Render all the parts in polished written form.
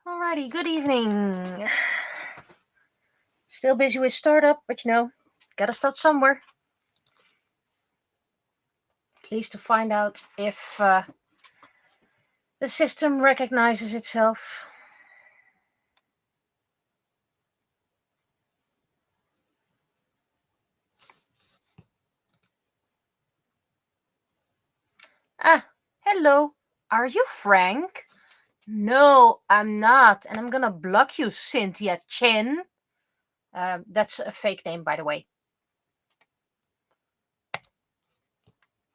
Alrighty, good evening. Still busy with startup, but gotta start somewhere. At least to find out if the system recognizes itself. Ah, hello. Are you Frank? No, I'm not, and I'm gonna block you, Cynthia Chin. That's a fake name, by the way.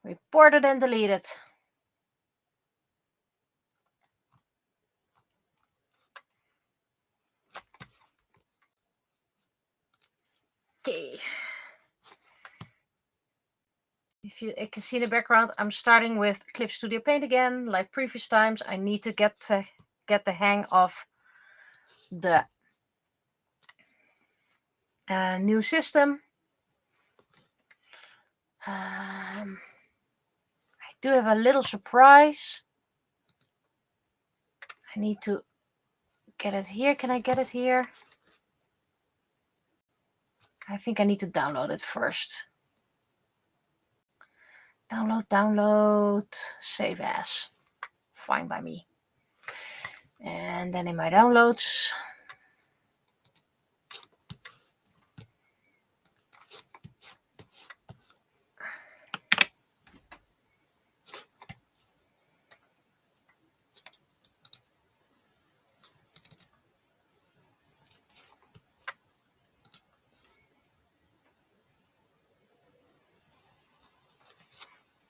Reported and deleted. Okay. If you can see in the background, I'm starting with Clip Studio Paint again, like previous times. I need to get the hang of the new system. I do have a little surprise. I need to get it here. Can I get it here? I think I need to download it first. Download, save as. Fine by me. And then in my downloads,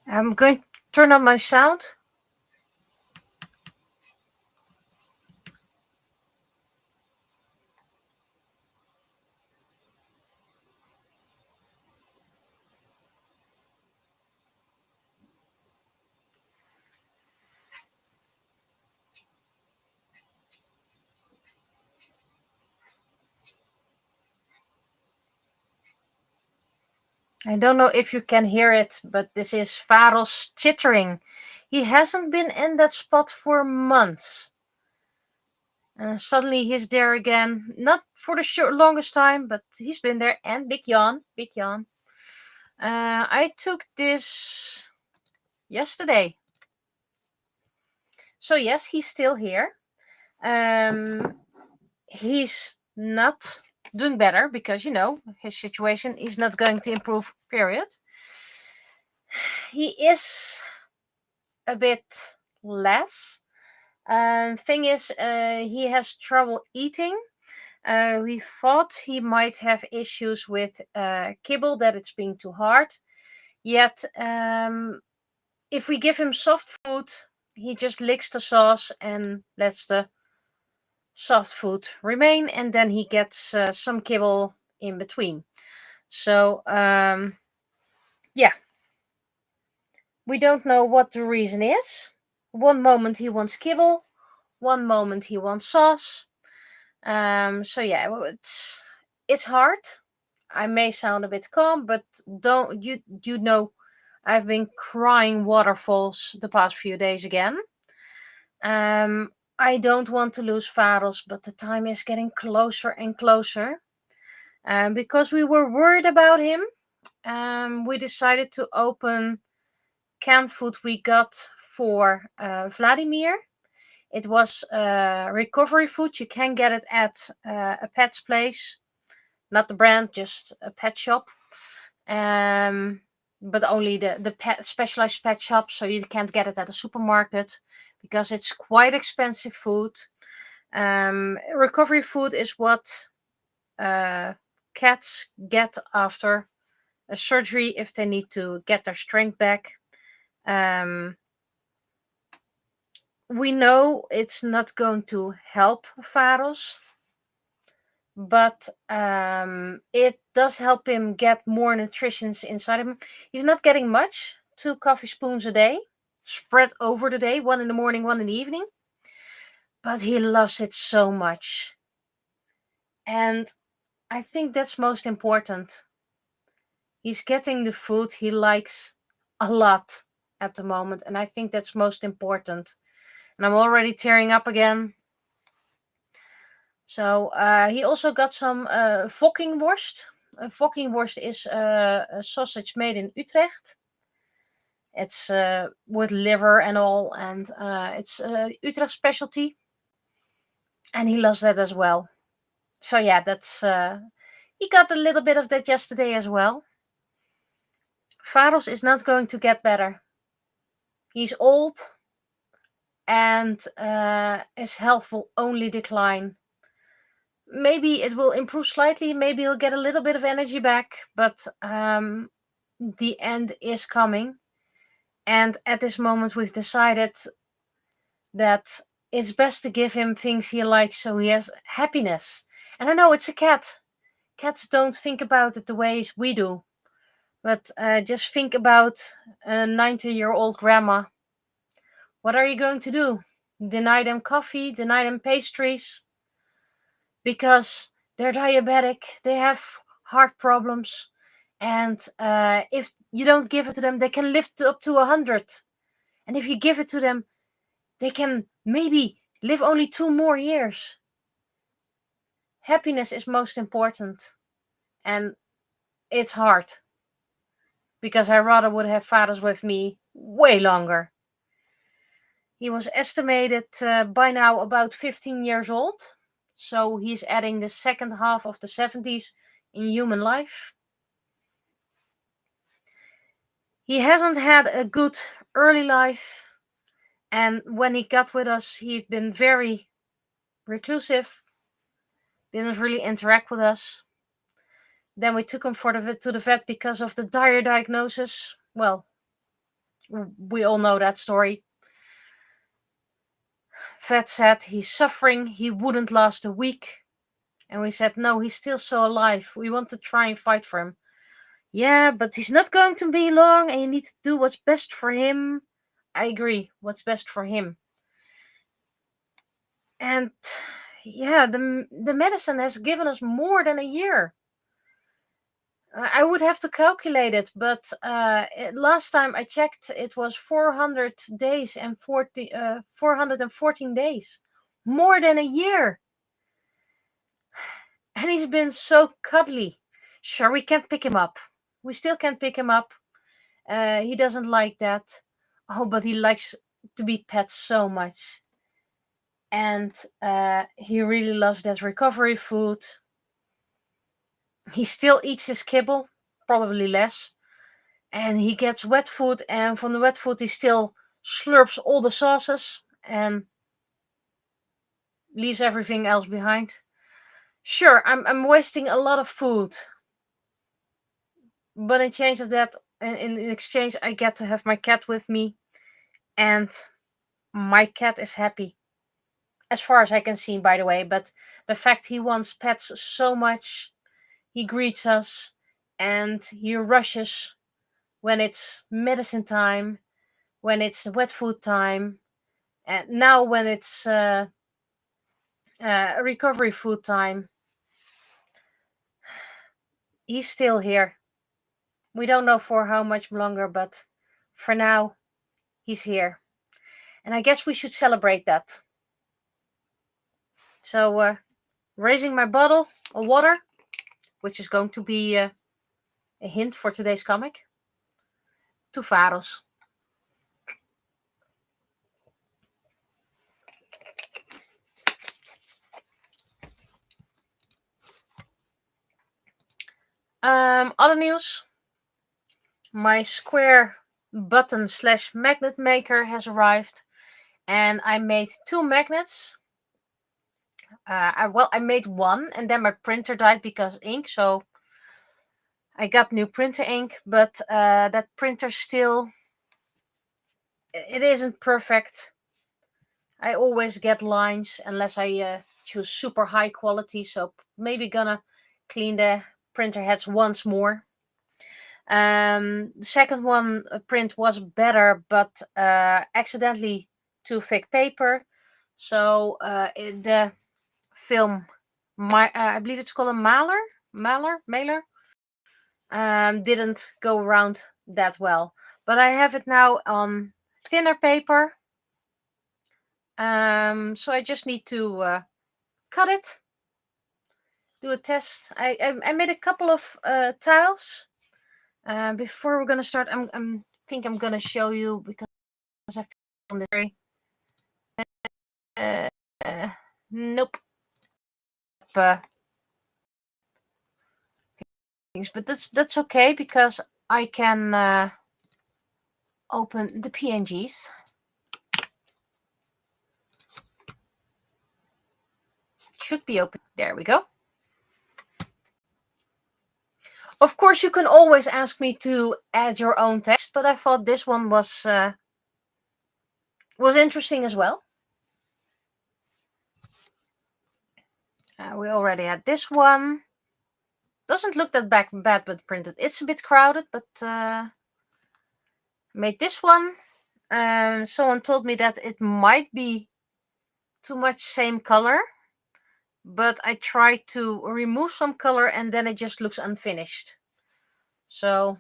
I'm going to turn on my sound. I don't know if you can hear it, but this is Varos chittering. He hasn't been in that spot for months. Suddenly he's there again. Not for the longest time, but he's been there. And big yawn. I took this yesterday. So yes, he's still here. He's not doing better because his situation is not going to improve, period. He is a bit less. Thing is, he has trouble eating. We thought he might have issues with kibble, that it's being too hard. Yet, if we give him soft food, he just licks the sauce and lets the soft food remain, and then he gets some kibble in between. So, yeah, we don't know what the reason is. One moment he wants kibble, one moment he wants sauce. So yeah, it's hard. I may sound a bit calm, but don't you know I've been crying waterfalls the past few days again. I don't want to lose Varos, but the time is getting closer and closer. Because we were worried about him, we decided to open canned food we got for Vladimir. It was recovery food. You can get it at a pet's place. Not the brand, just a pet shop. But only the specialized pet shop, so you can't get it at a supermarket because it's quite expensive food. Recovery food is what cats get after a surgery if they need to get their strength back. We know it's not going to help Varos, but it does help him get more nutrition inside him. He's not getting much, 2 coffee spoons a day, spread over the day, 1 in the morning, 1 in the evening. But he loves it so much. And I think that's most important. He's getting the food he likes a lot at the moment, and I think that's most important. And I'm already tearing up again. So he also got some Fokkingworst. Fokkingworst is a sausage made in Utrecht. It's with liver and all, and it's Utrecht specialty, and he loves that as well. So yeah, that's he got a little bit of that yesterday as well. Faros is not going to get better. He's old, and his health will only decline. Maybe it will improve slightly. Maybe he'll get a little bit of energy back, but the end is coming. And at this moment, we've decided that it's best to give him things he likes so he has happiness. And I know it's a cat. Cats don't think about it the way we do. But just think about a 90-year-old grandma. What are you going to do? Deny them coffee? Deny them pastries? Because they're diabetic, they have heart problems, and if you don't give it to them, they can live up to 100. And if you give it to them, they can maybe live only 2 more years. Happiness is most important, and it's hard because I rather would have fathers with me way longer. He was estimated by now about 15 years old, so he's adding the second half of the 70s in human life. He hasn't had a good early life, and when he got with us, he'd been very reclusive, didn't really interact with us. Then we took him to the vet because of the dire diagnosis. Well, we all know that story. Vet said he's suffering, he wouldn't last a week. And we said, no, he's still so alive. We want to try and fight for him. Yeah, but he's not going to be long, and you need to do what's best for him. I agree, what's best for him. And yeah, the medicine has given us more than a year. I would have to calculate it, but last time I checked, it was 400 days and 414 days. More than a year. And he's been so cuddly. Sure, we can't pick him up. We still can't pick him up. He doesn't like that. Oh, but he likes to be pet so much. And he really loves that recovery food. He still eats his kibble, probably less. And he gets wet food, and from the wet food he still slurps all the sauces and leaves everything else behind. Sure, I'm wasting a lot of food. But in exchange of that, in exchange, I get to have my cat with me. And my cat is happy. As far as I can see, by the way. But the fact he wants pets so much, he greets us and he rushes when it's medicine time, when it's wet food time, and now when it's recovery food time. He's still here. We don't know for how much longer, but for now, he's here. And I guess we should celebrate that. So, raising my bottle of water, which is going to be a hint for today's comic, to Faros. Other news. My square button / magnet maker has arrived, and I made 2 magnets. I made one, and then my printer died because ink, so I got new printer ink, but that printer still, it isn't perfect. I always get lines unless I choose super high quality, so maybe gonna clean the printer heads once more. The second one print was better, but accidentally too thick paper. So the film, I believe it's called a mailer, didn't go around that well. But I have it now on thinner paper. So I just need to cut it do a test. I made a couple of tiles. Before we're gonna start, I'm think I'm gonna show you because I found this very. Nope. Things, but that's okay because I can open the PNGs. Should be open. There we go. Of course, you can always ask me to add your own text, but I thought this one was interesting as well. We already had this one. Doesn't look that bad, but printed. It's a bit crowded, but made this one. Someone told me that it might be too much same color, but I tried to remove some color and then it just looks unfinished. So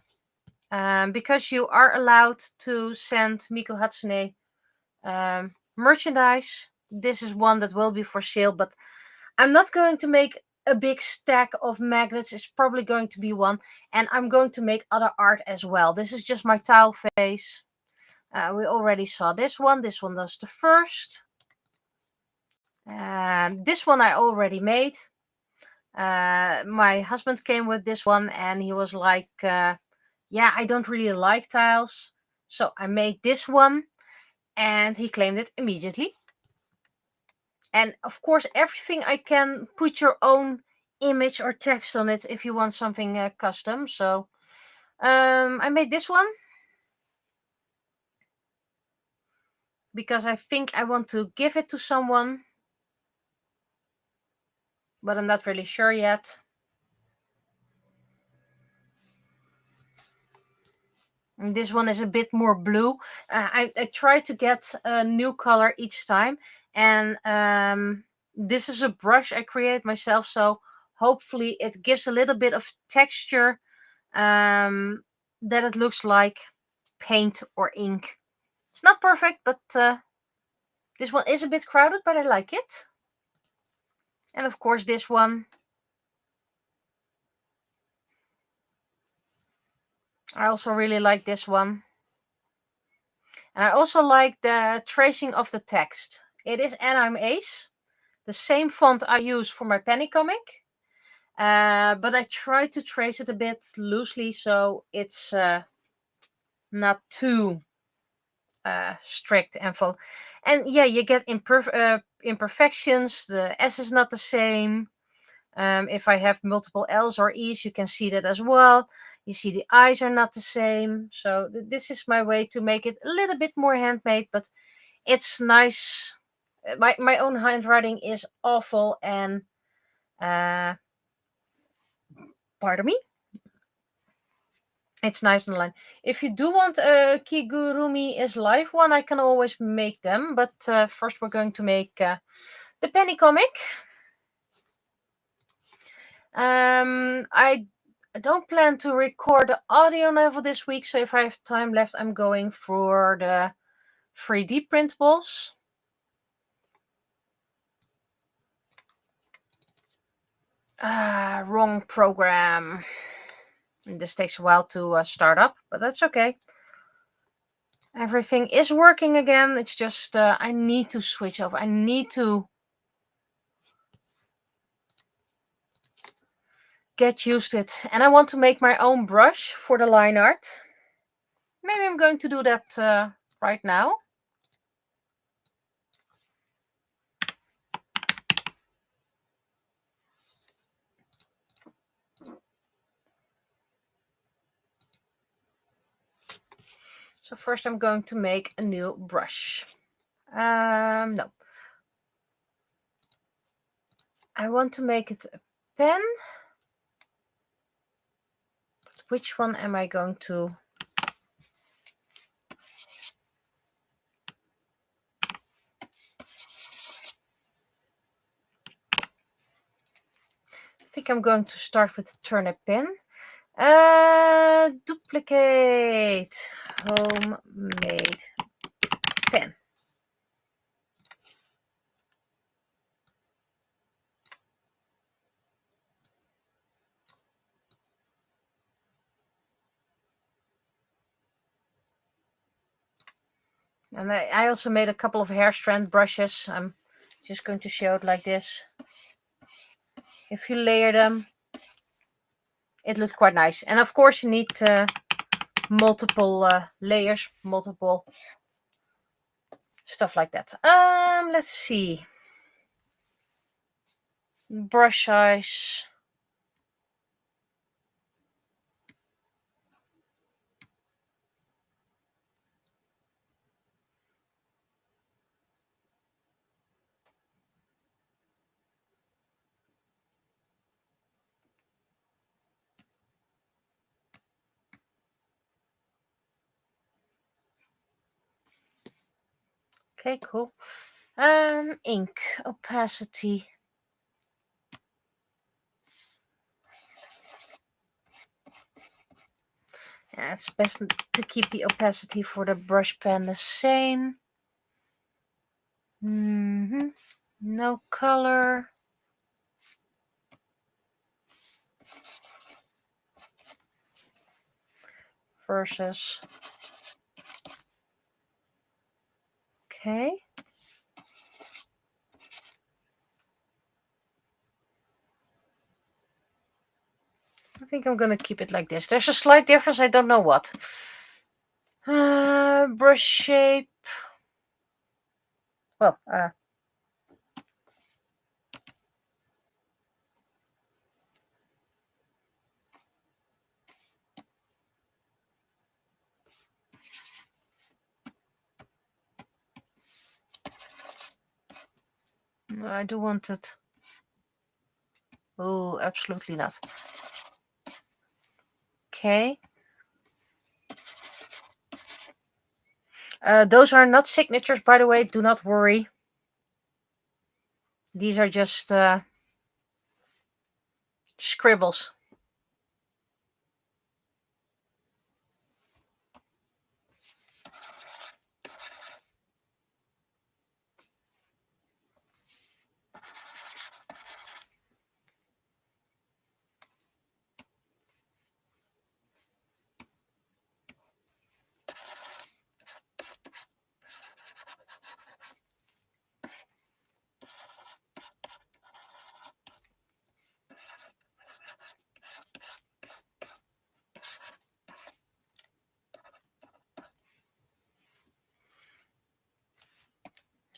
because you are allowed to send Miko Hatsune merchandise, this is one that will be for sale, but I'm not going to make a big stack of magnets. It's probably going to be one, and I'm going to make other art as well. This is just my tile face. We already saw this one. This one was the first. This one I already made. My husband came with this one and he was like, yeah, I don't really like tiles. So I made this one and he claimed it immediately. And of course, everything I can put your own image or text on it if you want something custom. So I made this one because I think I want to give it to someone, but I'm not really sure yet. And this one is a bit more blue. I try to get a new color each time, and this is a brush I created myself, so hopefully it gives a little bit of texture that it looks like paint or ink. It's not perfect, but this one is a bit crowded, but I like it. And of course this one. I also really like this one. And I also like the tracing of the text. It is Anime Ace, the same font I use for my penny comic. But I try to trace it a bit loosely so it's not too strict and full. And yeah, you get imperfections. The S is not the same. If I have multiple L's or E's, you can see that as well. You see the eyes are not the same. So this is my way to make it a little bit more handmade, but it's nice. My own handwriting is awful and pardon me. It's nice and line. If you do want a Kigurumi is live one, I can always make them. But first we're going to make the penny comic. I don't plan to record the audio novel this week, so if I have time left, I'm going for the 3D printables. Wrong program. And this takes a while to start up, but that's okay. Everything is working again. It's just I need to switch over. I need to get used to it. And I want to make my own brush for the line art. Maybe I'm going to do that right now. So first I'm going to make a new brush. No. I want to make it a pen. But which one am I going to? I think I'm going to start with the turnip pen. Duplicate homemade pen. And I also made a couple of hair strand brushes. I'm just going to show it like this. If you layer them, it looks quite nice. And of course you need multiple layers, multiple stuff like that. Let's see. Brush size. Okay, cool. Ink opacity. Yeah, it's best to keep the opacity for the brush pen the same. No color. Versus. Okay. I think I'm gonna keep it like this. There's a slight difference, I don't know what. Brush shape. Well, I do want it. Oh, absolutely not. Okay. Those are not signatures, by the way. Do not worry. These are just scribbles.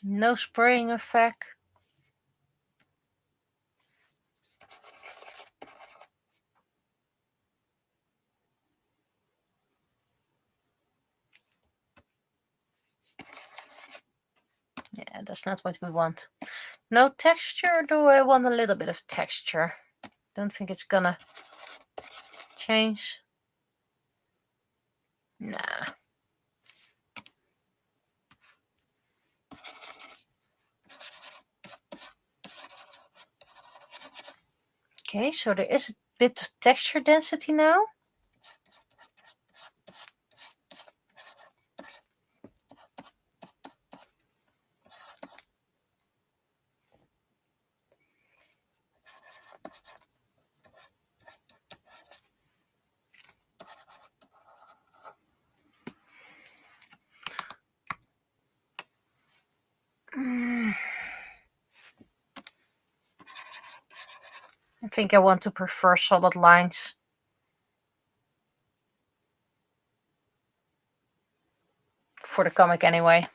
No spraying effect. Yeah, that's not what we want. No texture, do I want a little bit of texture? Don't think it's gonna change. Nah. Okay, so there is a bit of texture density now. I think I want to prefer solid lines. For the comic anyway.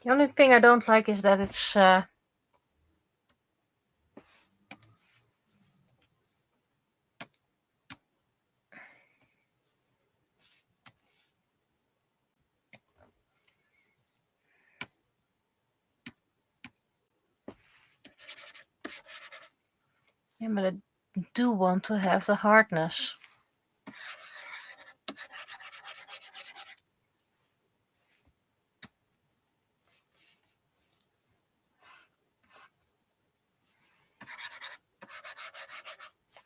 The only thing I don't like is that it's yeah, but I do want to have the hardness.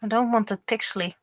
I don't want it pixely.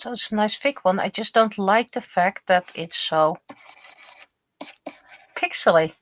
So it's a nice thick one. I just don't like the fact that it's so pixely.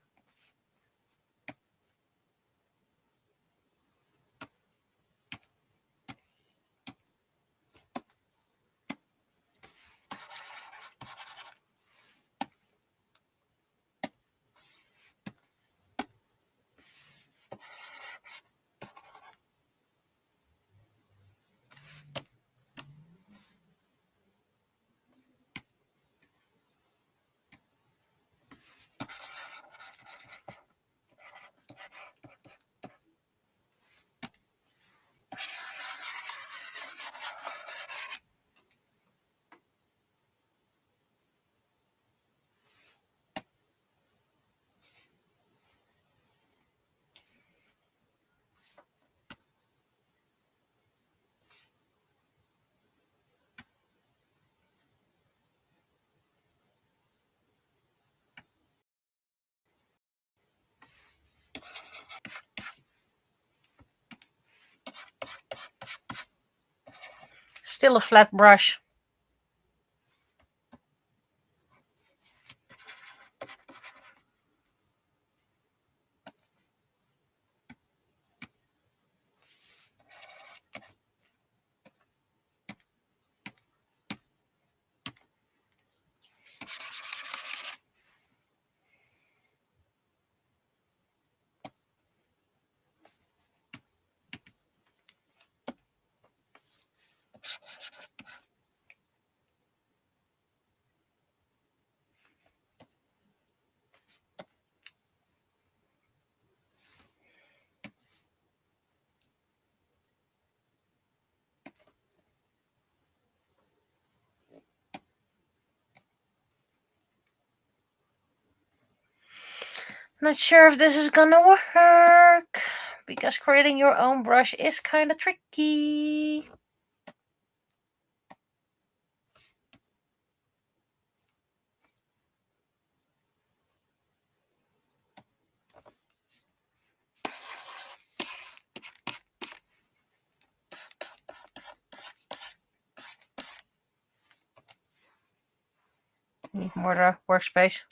Still a flat brush. Not sure if this is gonna work, because creating your own brush is kind of tricky. Need more workspace.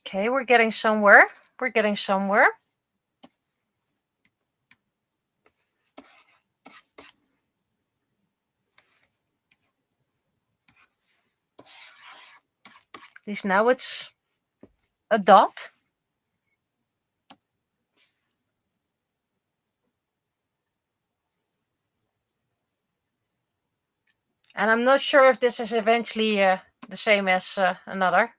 Okay, we're getting somewhere. We're getting somewhere. At least now it's a dot. And I'm not sure if this is eventually the same as another.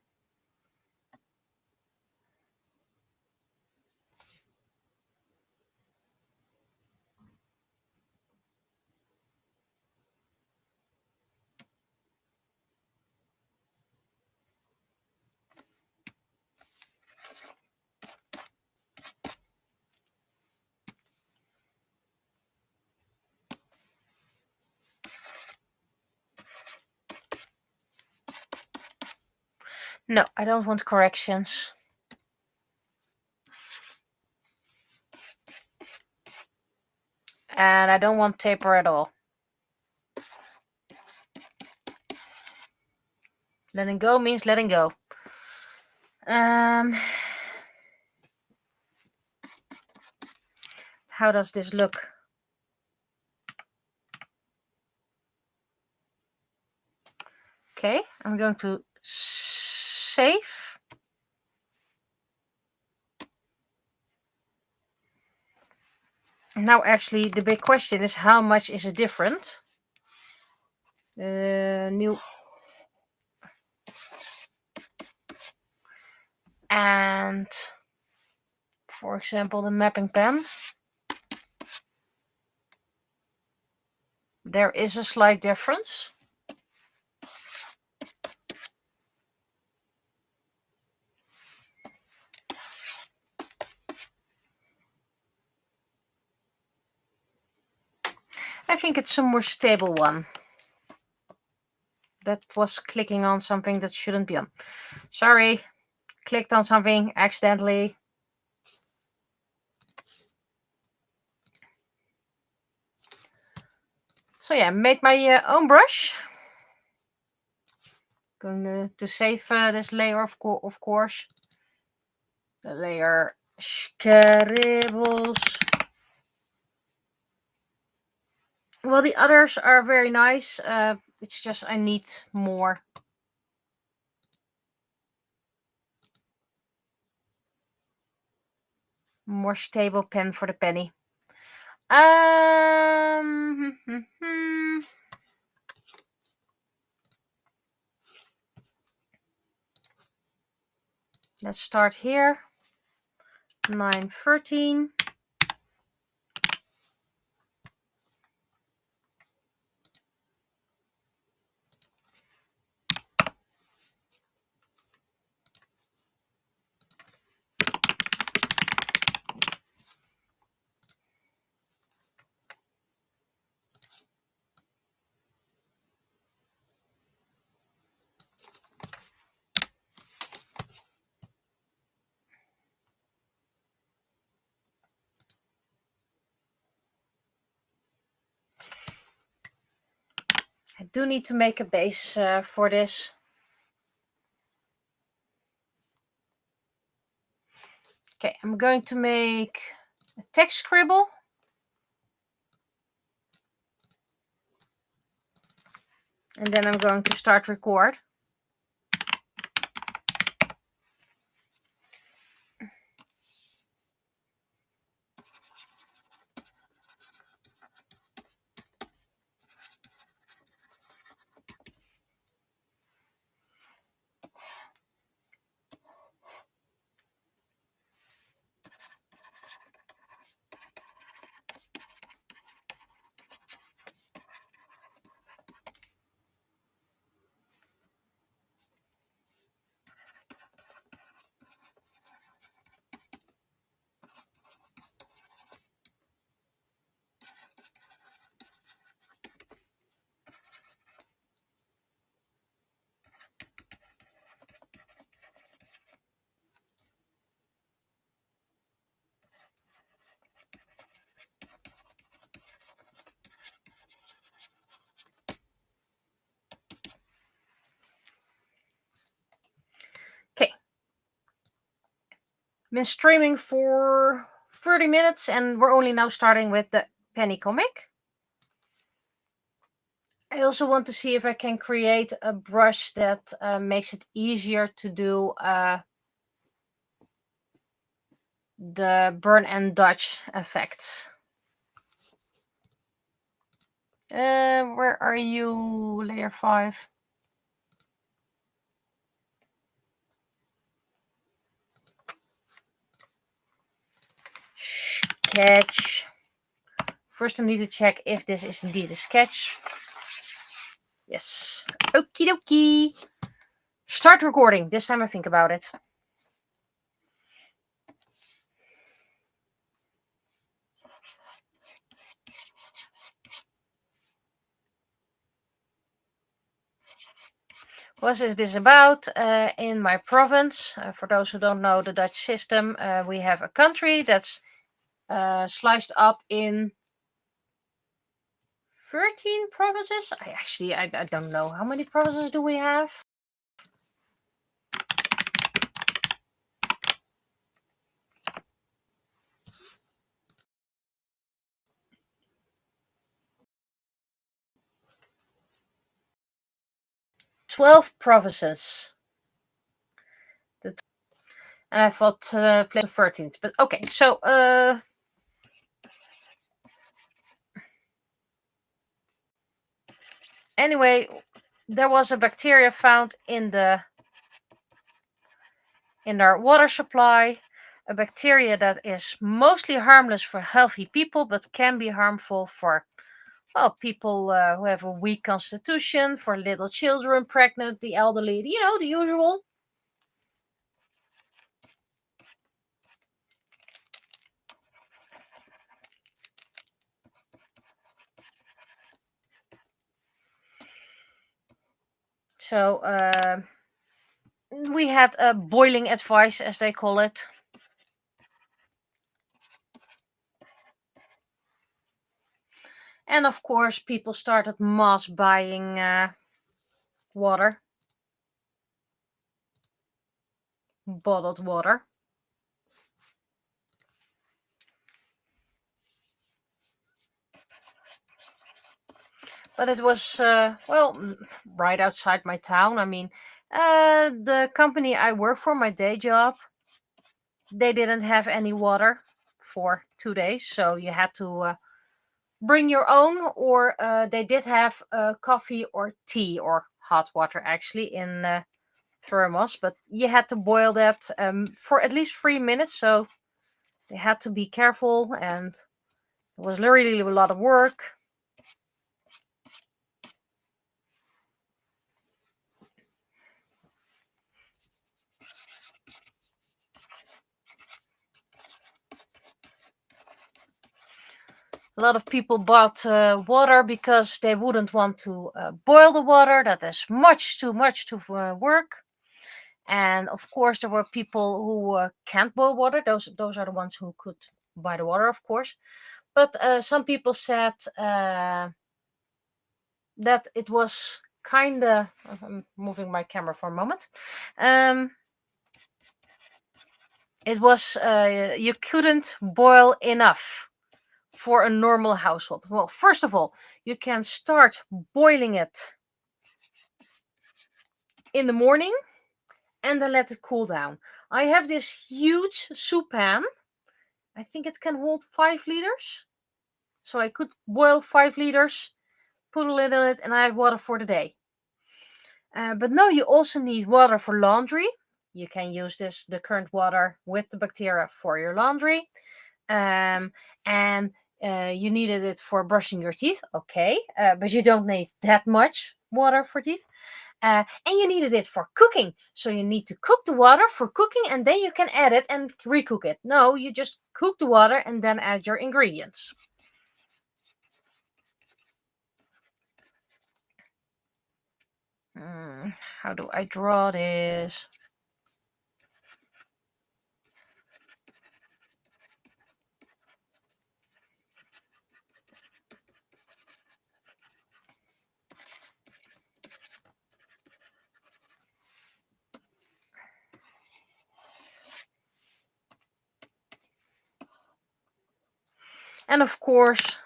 No, I don't want corrections. And I don't want taper at all. Letting go means letting go. How does this look? Okay, I'm going to save. Now actually the big question is, how much is it different? New. And for example, the mapping pen. There is a slight difference. I think it's a more stable one. That was clicking on something that shouldn't be on. Sorry, clicked on something accidentally. So yeah, made my own brush. Going to save this layer, of course. The layer Scribbles. Well, the others are very nice. It's just I need more. More stable pen for the penny. Let's start here. 913. I do need to make a base for this. Okay, I'm going to make a text scribble. And then I'm going to start record. Been streaming for 30 minutes and we're only now starting with the penny comic. I also want to see if I can create a brush that makes it easier to do the burn and dodge effects. Where are you, layer 5? Sketch. First I need to check if this is indeed a sketch. Yes. Okie dokie. Start recording. This time I think about it. What is this about? In my province, for those who don't know the Dutch system, we have a country that's sliced up in 13 provinces. I don't know. How many provinces do we have? "12 provinces." And I thought place the 13th. But okay, so anyway, there was a bacteria found in our water supply. A bacteria that is mostly harmless for healthy people, but can be harmful for people who have a weak constitution, for little children, pregnant, the elderly, the usual. So we had a boiling advice, as they call it. And of course, people started mass buying water, bottled water. But it was, right outside my town. I mean, the company I work for, my day job, they didn't have any water for 2 days. So you had to bring your own, or they did have coffee or tea or hot water actually in thermos. But you had to boil that for at least 3 minutes. So they had to be careful, and it was really a lot of work. A lot of people bought water because they wouldn't want to boil the water. That is much too much to work. And of course, there were people who can't boil water. Those are the ones who could buy the water, of course. But some people said that it was kind of. I'm moving my camera for a moment. It was you couldn't boil enough for a normal household. Well, first of all, you can start boiling it in the morning and then let it cool down. I have this huge soup pan. I think it can hold 5 liters. So I could boil 5 liters, put a lid on it, and I have water for the day. But no, you also need water for laundry. You can use the current water with the bacteria for your laundry. And you needed it for brushing your teeth. Okay, but you don't need that much water for teeth. And you needed it for cooking. So you need to cook the water for cooking, and then you can add it and recook it. No, you just cook the water and then add your ingredients. How do I draw this? And of course,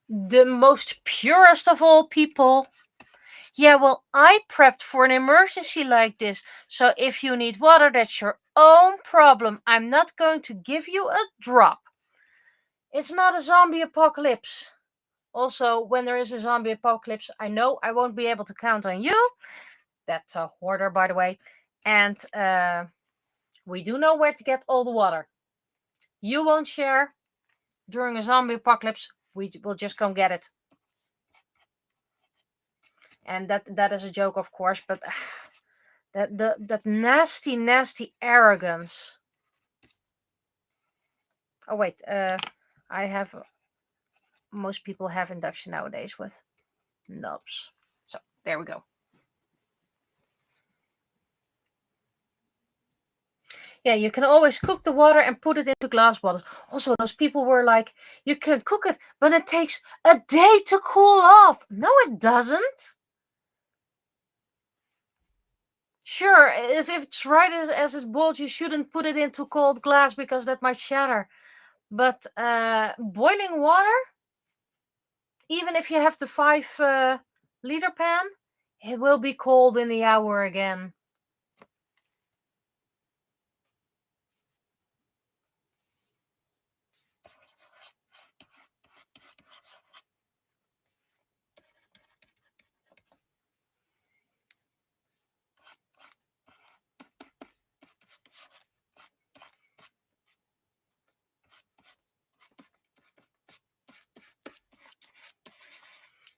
the most purest of all people. Yeah, well, I prepped for an emergency like this, so if you need water, that's your own problem. I'm not going to give you a drop. It's not a zombie apocalypse. Also, when there is a zombie apocalypse, I know I won't be able to count on you. That's a hoarder, by the way. And we do know where to get all the water. You won't share. During a zombie apocalypse, we will just go get it. And that is a joke, of course, but that nasty arrogance. Oh wait, I have. Most people have induction nowadays with knobs. So there we go. Yeah, you can always cook the water and put it into glass bottles. Also, those people were like, you can cook it, but it takes a day to cool off. No, it doesn't. Sure, if it's right as it's boiled, you shouldn't put it into cold glass because that might shatter. But boiling water, even if you have the 5 liter pan, it will be cold in the hour again.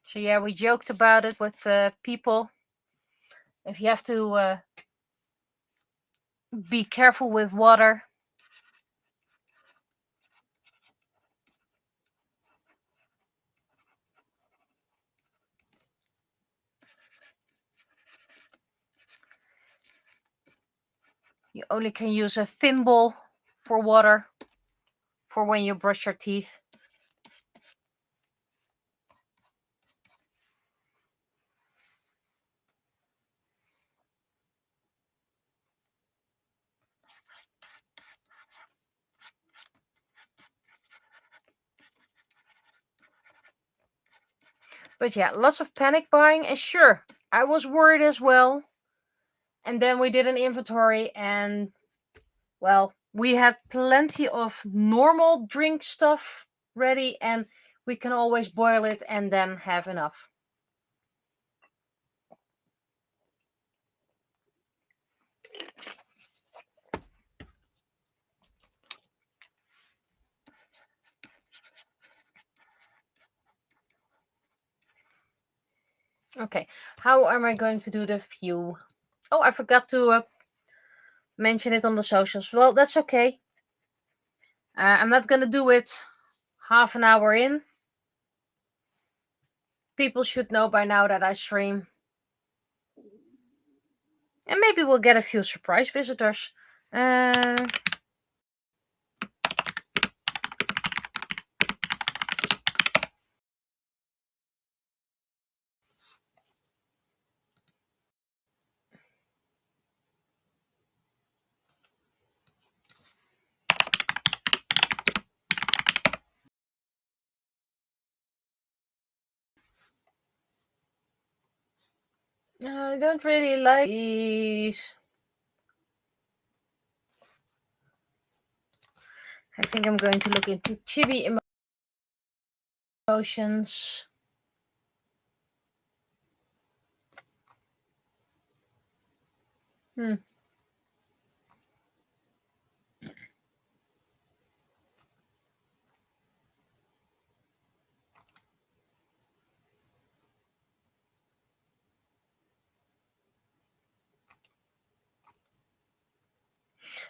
So yeah, we joked about it with people. If you have to be careful with water. You only can use a thimble for water for when you brush your teeth. But yeah, lots of panic buying. And sure, I was worried as well. And then we did an inventory and, well, we had plenty of normal drink stuff ready and we can always boil it and then have enough. Okay, how am I going to do the view? Oh, I forgot to mention it on the socials. Well, that's okay. I'm not gonna do it half an hour in. People should know by now that I stream. And maybe we'll get a few surprise visitors. I don't really like these. I think I'm going to look into chibi emotions.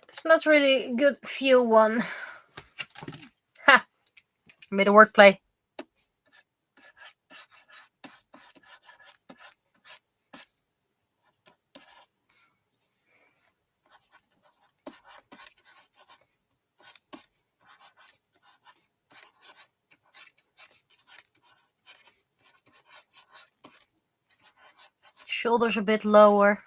It's not really good view one. Ha! Made a wordplay. Shoulders a bit lower.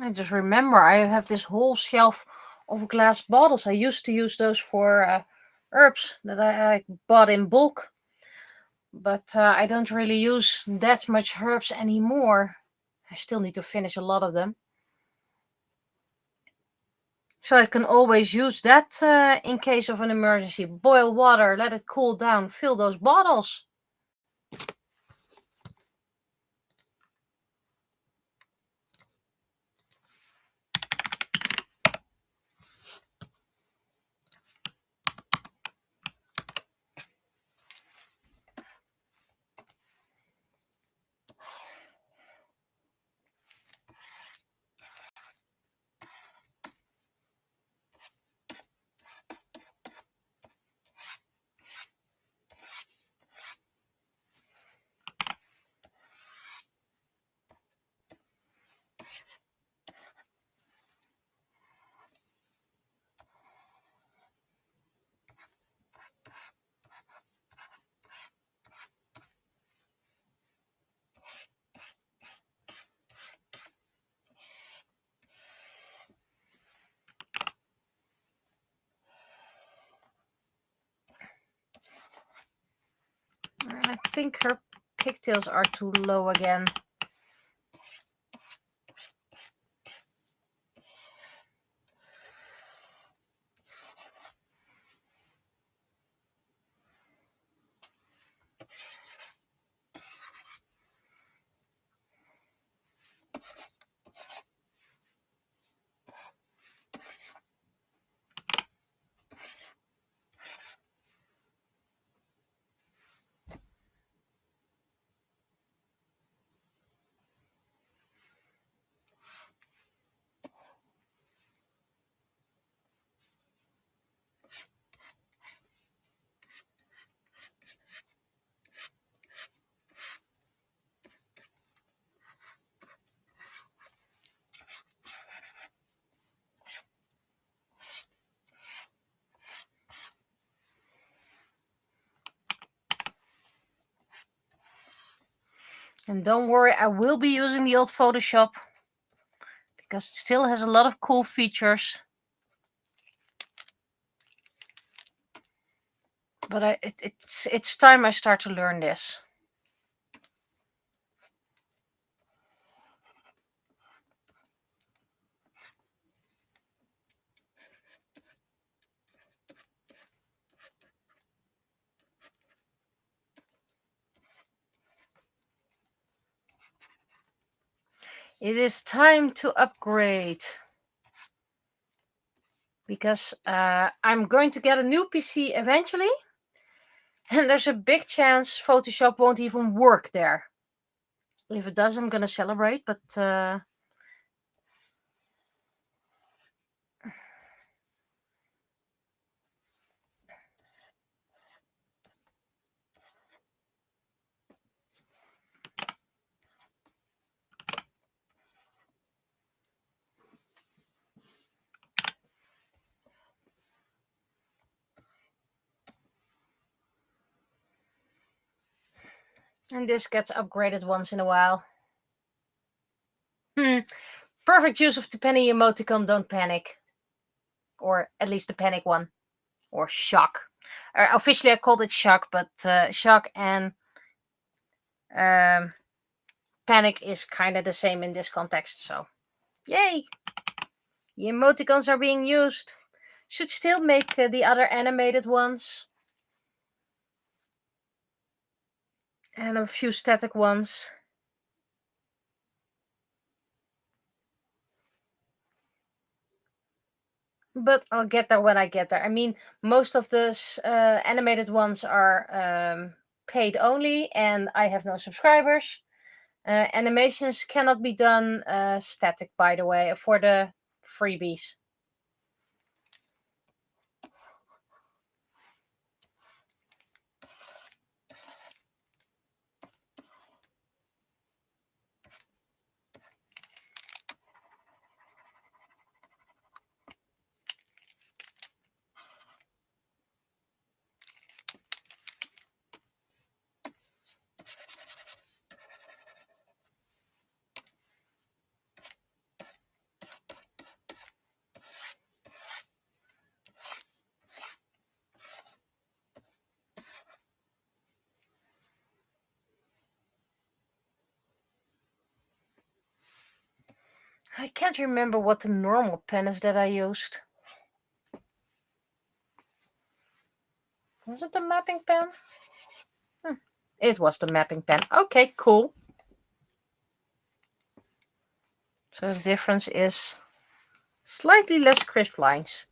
I just remember I have this whole shelf of glass bottles. I used to use those for herbs that I bought in bulk. But I don't really use that much herbs anymore. I still need to finish a lot of them. So I can always use that in case of an emergency. Boil water, let it cool down, fill those bottles. I think her pigtails are too low again. And don't worry, I will be using the old Photoshop because it still has a lot of cool features. But it's time I start to learn this. It is time to upgrade. Because I'm going to get a new PC eventually. And there's a big chance Photoshop won't even work there. If it does, I'm going to celebrate. But and this gets upgraded once in a while. Perfect use of the penny emoticon, don't panic. Or at least the panic one. Or shock. Officially I called it shock, but shock and panic is kind of the same in this context. So, yay! The emoticons are being used. Should still make the other animated ones. And a few static ones. But I'll get there when I get there. I mean, most of the animated ones are paid only, and I have no subscribers. Animations cannot be done static, by the way, for the freebies. I can't remember what the normal pen is that I used. Was it the mapping pen? It was the mapping pen. Okay, cool. So the difference is slightly less crisp lines.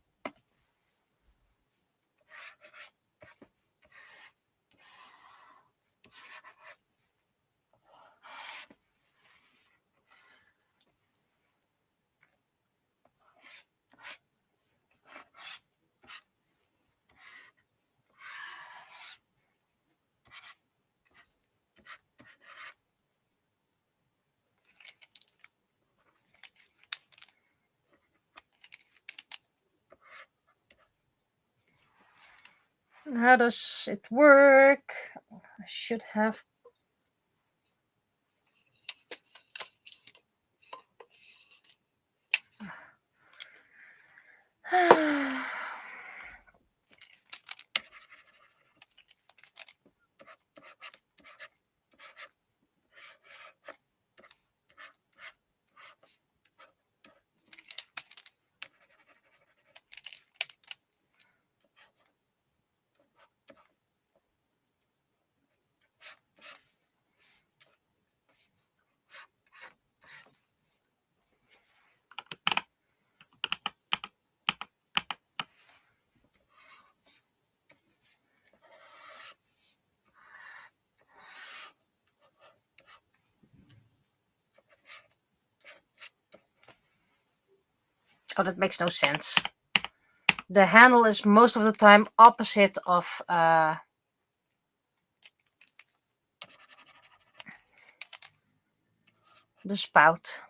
How does it work? I should have. Oh, that makes no sense. The handle is most of the time opposite of the spout.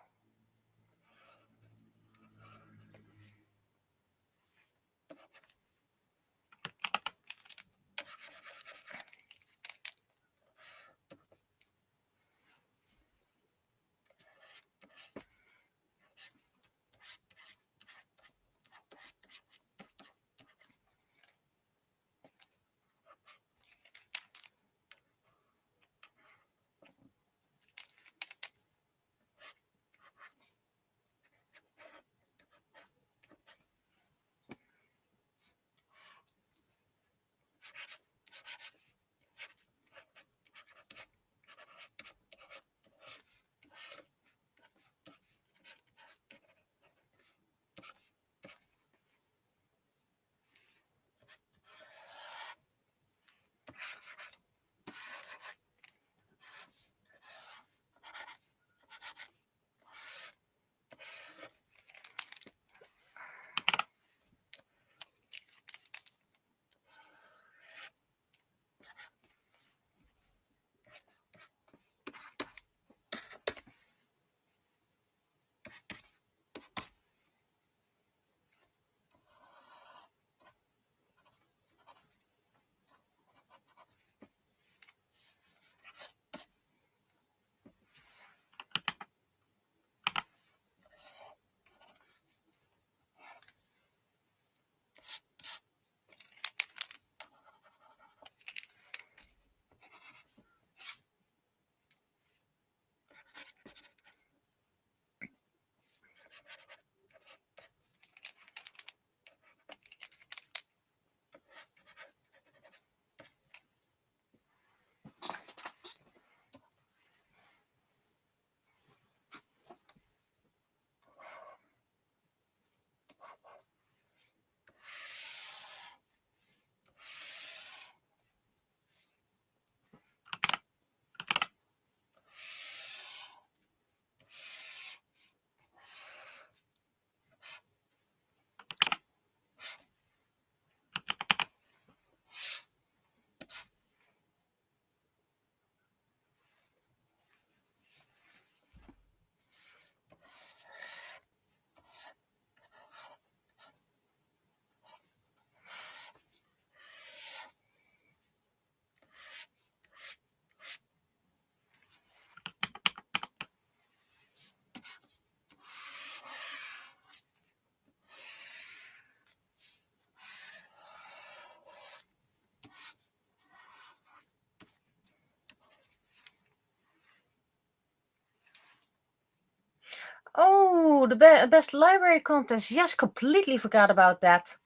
Oh, the best library contest. Yes, completely forgot about that.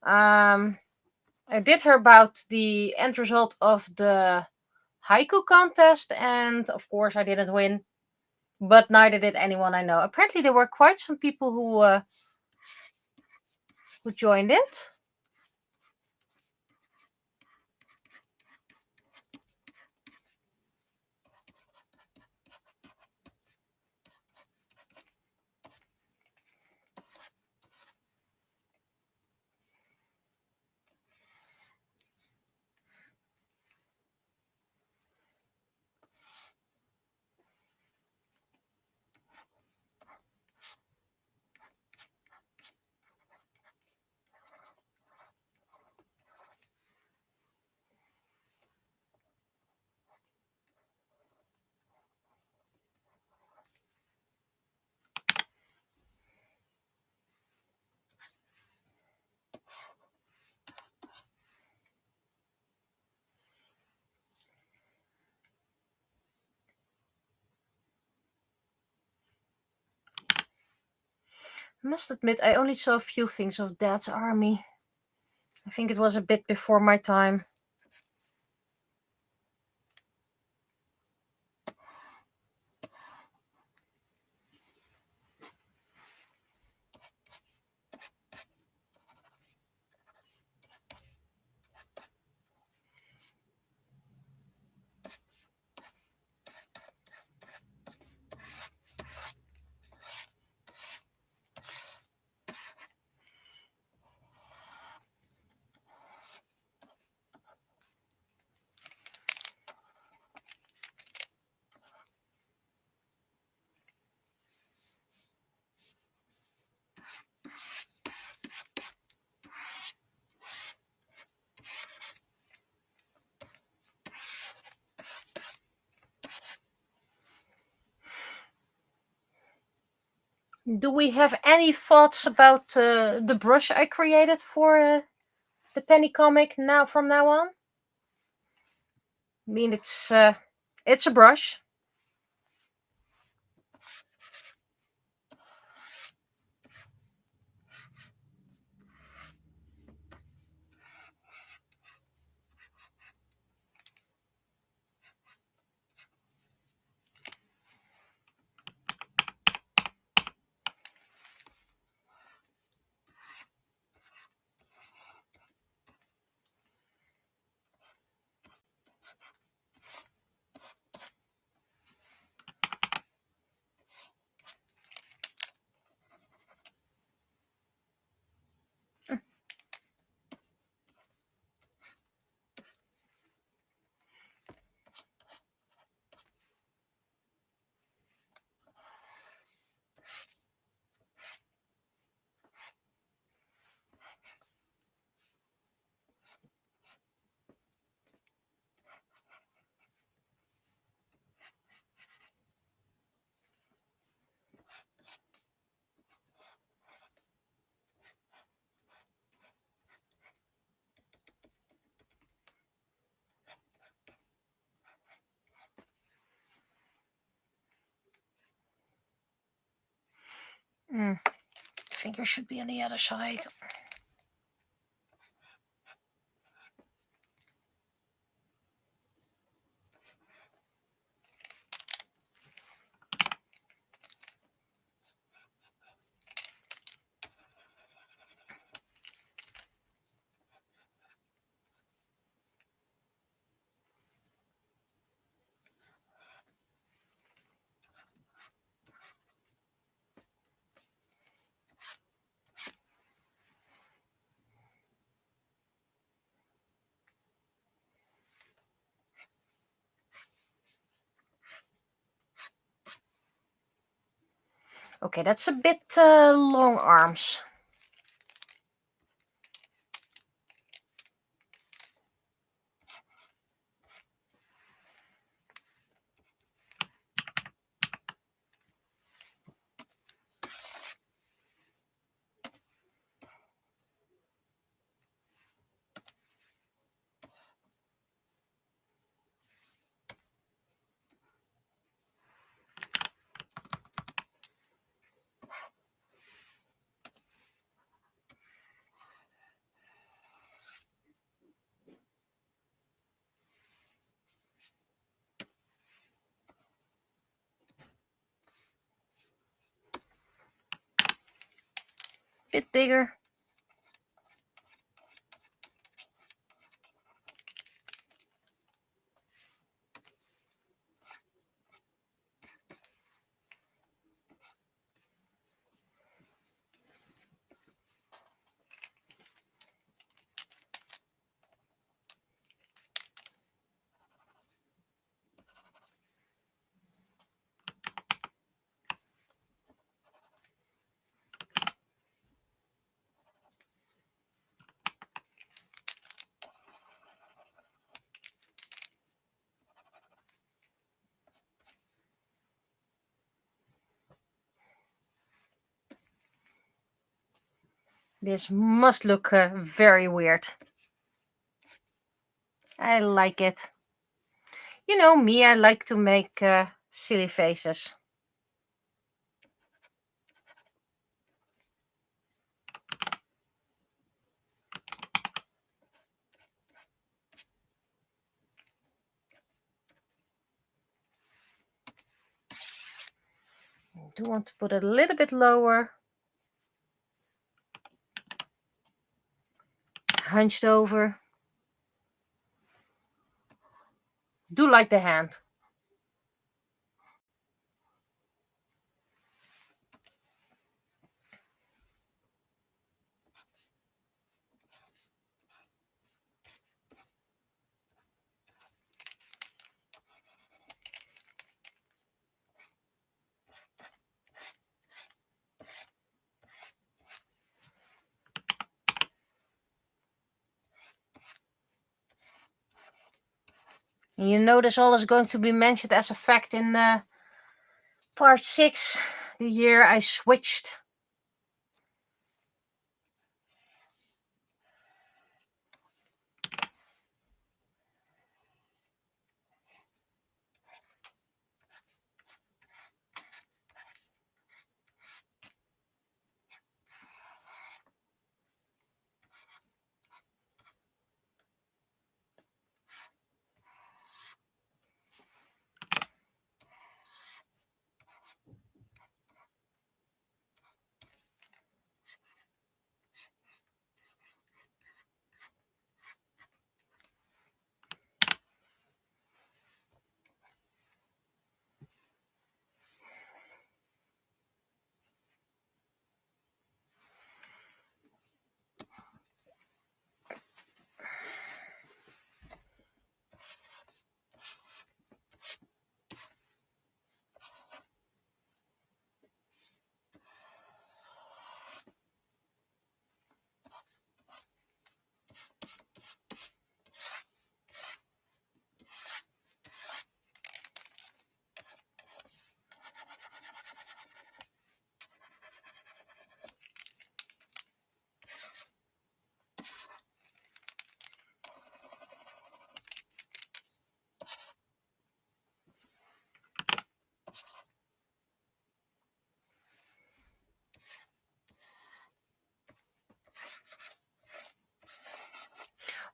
I did hear about the end result of the haiku contest, and of course I didn't win, but neither did anyone I know. Apparently there were quite some people who joined it. I must admit, I only saw a few things of Dad's army. I think it was a bit before my time. Do we have any thoughts about the brush I created for the penny comic now from now on? I mean, it's a brush. Finger should be on the other side. Okay, that's a bit long arms. bit bigger. This must look very weird. I like it. You know me, I like to make silly faces. I do want to put it a little bit lower. Hunched over. Do like the hand. And you notice all is going to be mentioned as a fact in part 6, the year I switched.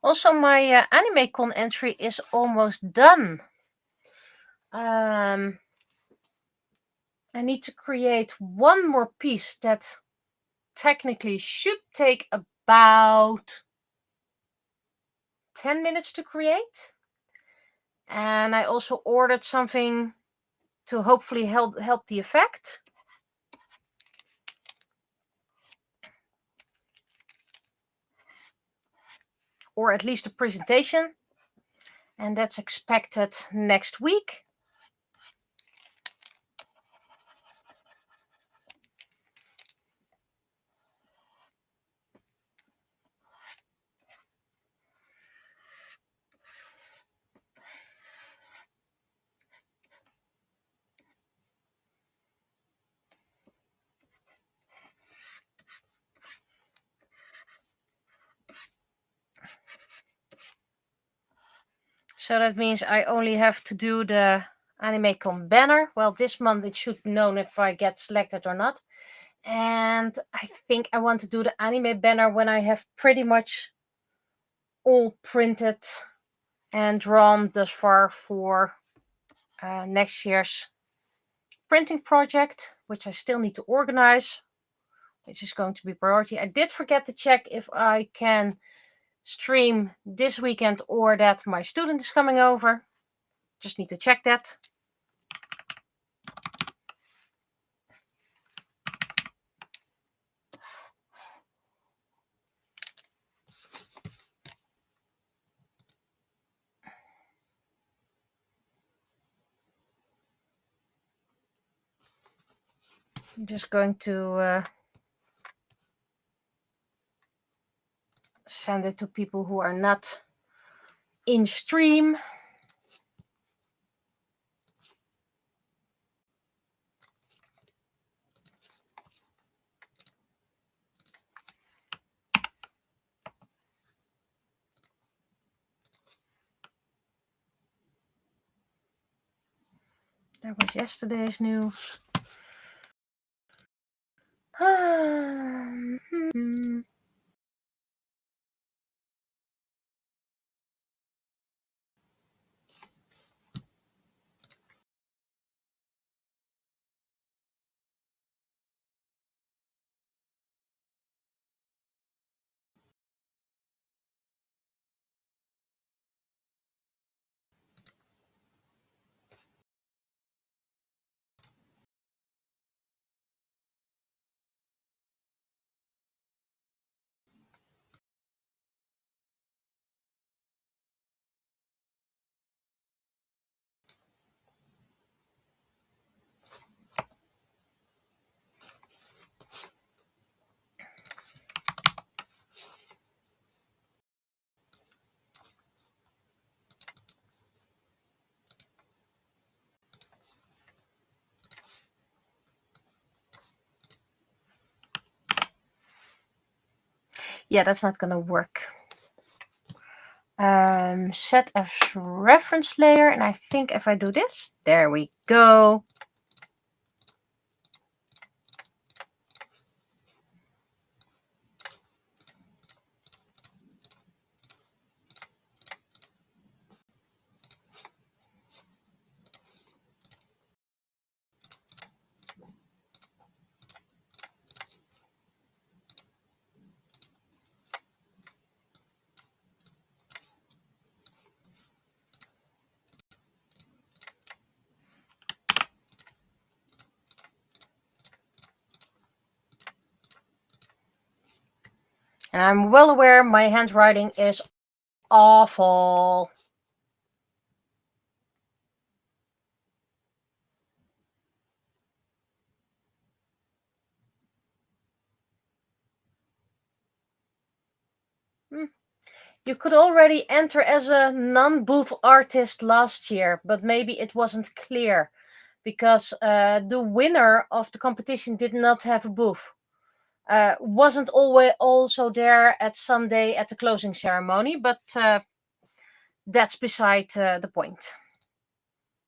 Also, my AnimeCon entry is almost done. I need to create one more piece that technically should take about 10 minutes to create. And I also ordered something to hopefully help the effect. Or at least a presentation. And that's expected next week. So that means I only have to do the AnimeCon banner. Well, this month it should be known if I get selected or not. And I think I want to do the anime banner when I have pretty much all printed and drawn thus far for next year's printing project, which I still need to organize. which is going to be priority. I did forget to check if I can stream this weekend or that my student is coming over. Just need to check that. I'm just going to send it to people who are not in stream. That was yesterday's news. Yeah, that's not going to work. Set as reference layer, and I think if I do this, there we go. And I'm well aware my handwriting is awful. You could already enter as a non-booth artist last year, but maybe it wasn't clear because the winner of the competition did not have a booth. Wasn't always also there at Sunday at the closing ceremony, but that's beside the point.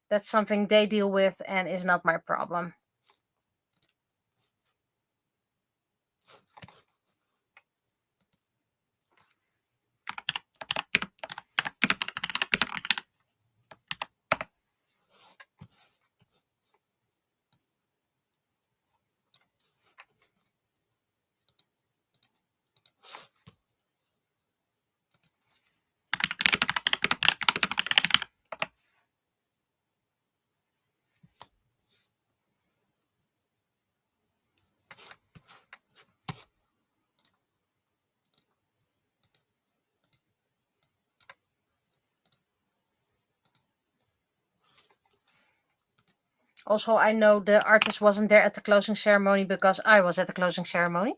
That's something they deal with and is not my problem. Also, I know the artist wasn't there at the closing ceremony because I was at the closing ceremony.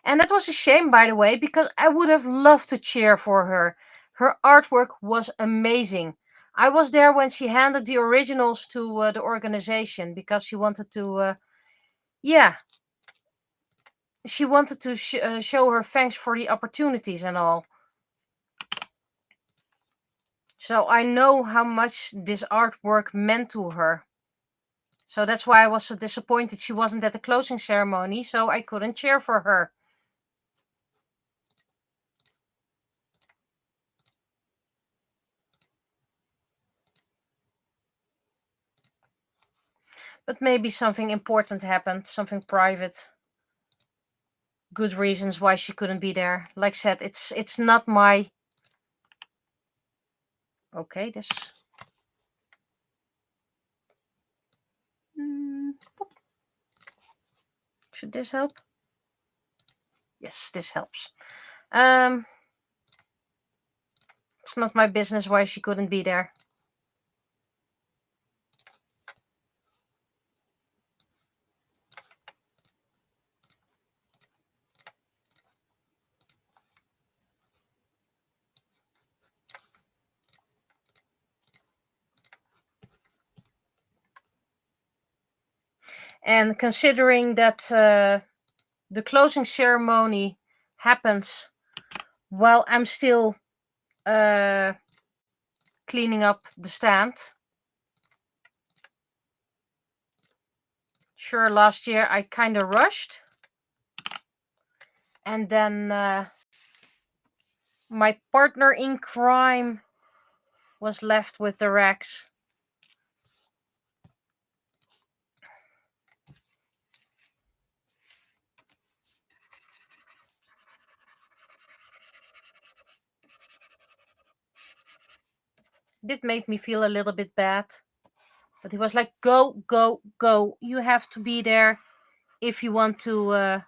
And that was a shame, by the way, because I would have loved to cheer for her. Her artwork was amazing. I was there when she handed the originals to the organization because she wanted to, she wanted to show her thanks for the opportunities and all. So I know how much this artwork meant to her. So that's why I was so disappointed she wasn't at the closing ceremony, so I couldn't cheer for her. But maybe something important happened, something private. Good reasons why she couldn't be there. Like I said, it's not my... Okay, this... Should this help? Yes, this helps. It's not my business why she couldn't be there. And considering that the closing ceremony happens while I'm still cleaning up the stand. Sure, last year I kind of rushed. And then my partner in crime was left with the racks. Did make me feel a little bit bad. But he was like, go, go, go. You have to be there if you want to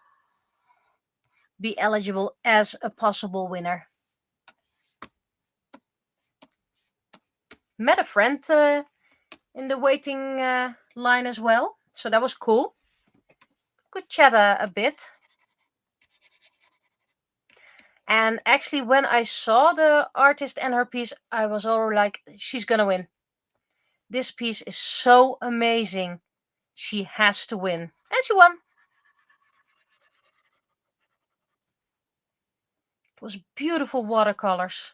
be eligible as a possible winner. Met a friend in the waiting line as well. So that was cool. Could chat a bit. And actually, when I saw the artist and her piece, I was already like, she's gonna win. This piece is so amazing. She has to win. And she won. It was beautiful watercolors.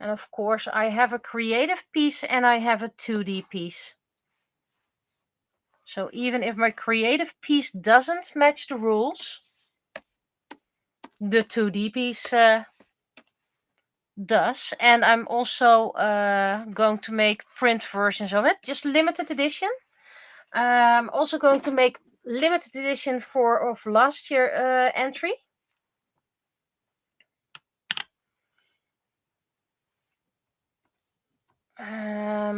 And of course, I have a creative piece and I have a 2D piece. So even if my creative piece doesn't match the rules, the 2D piece does. And I'm also going to make print versions of it, just limited edition. I'm also going to make limited edition of last year entry.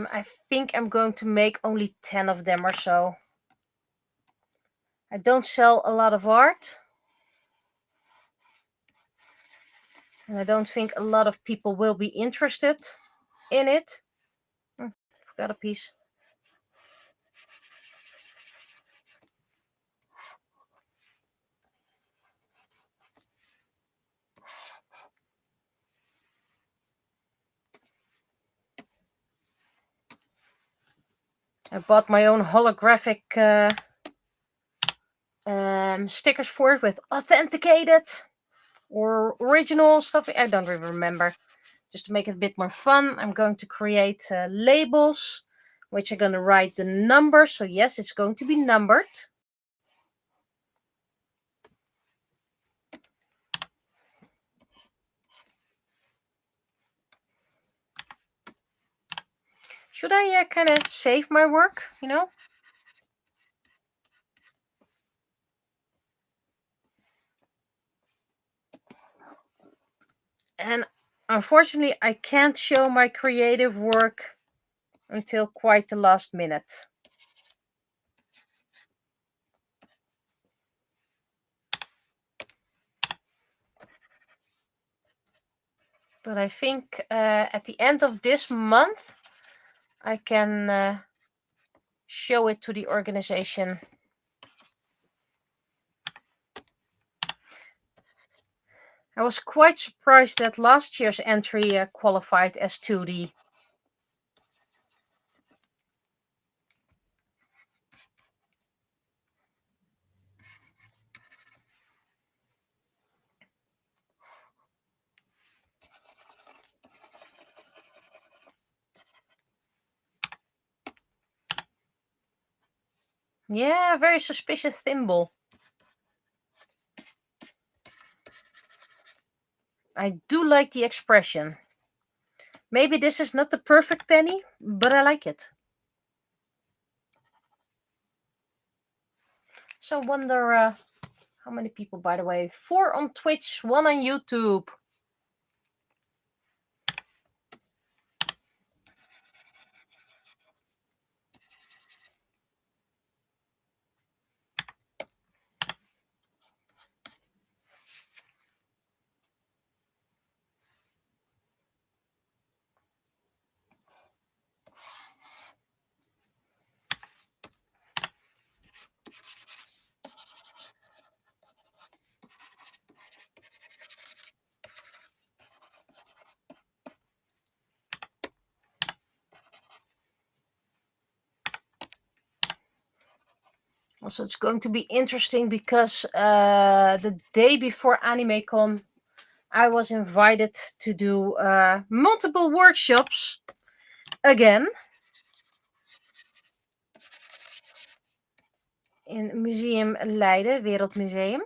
I think I'm going to make only 10 of them or so. I don't sell a lot of art. And I don't think a lot of people will be interested in it. Forgot a piece. I bought my own holographic stickers for it with authenticated or original stuff. I don't really remember. Just to make it a bit more fun, I'm going to create labels, which I'm going to write the number. So yes, it's going to be numbered. Should I kind of save my work, you know? And unfortunately, I can't show my creative work until quite the last minute. But I think at the end of this month, I can show it to the organization. I was quite surprised that last year's entry qualified as 2D. Yeah, very suspicious thimble. I do like the expression. Maybe this is not the perfect penny, but I like it. So I wonder how many people, by the way. 4 on Twitch, 1 on YouTube. Also, it's going to be interesting because the day before AnimeCon, I was invited to do multiple workshops again in Museum Leiden, Wereldmuseum.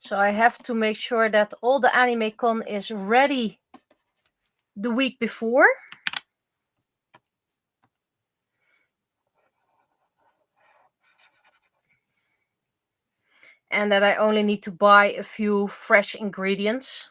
So I have to make sure that all the AnimeCon is ready the week before. And that I only need to buy a few fresh ingredients.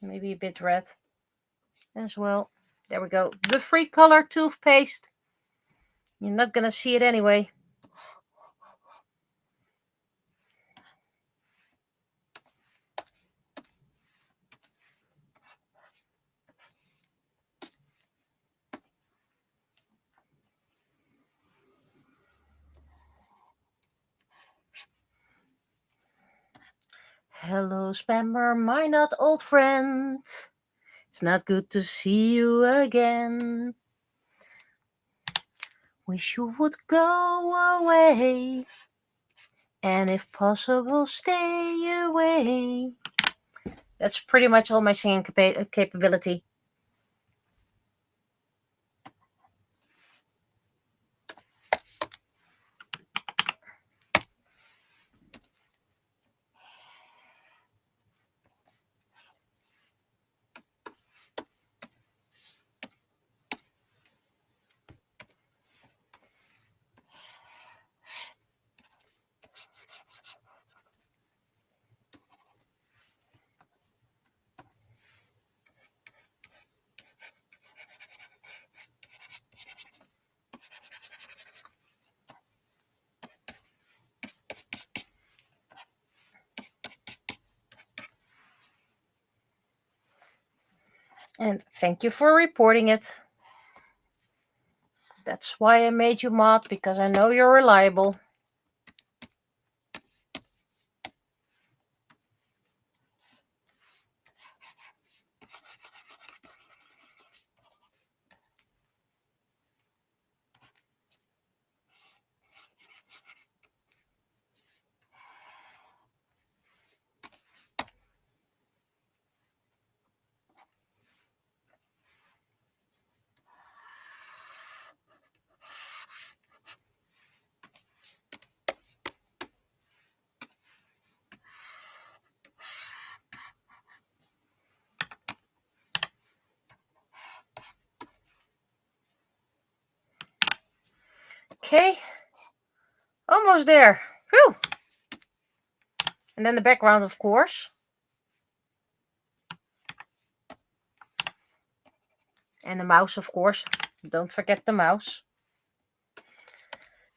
Maybe a bit red as well. There we go. The free color toothpaste. You're not gonna see it anyway. Hello, spammer, my not old friend. It's not good to see you again. Wish you would go away. And if possible, stay away. That's pretty much all my singing capability. And thank you for reporting it. That's why I made you mod, because I know you're reliable. Okay. Almost there. Whew. And then the background, of course. And the mouse, of course. Don't forget the mouse.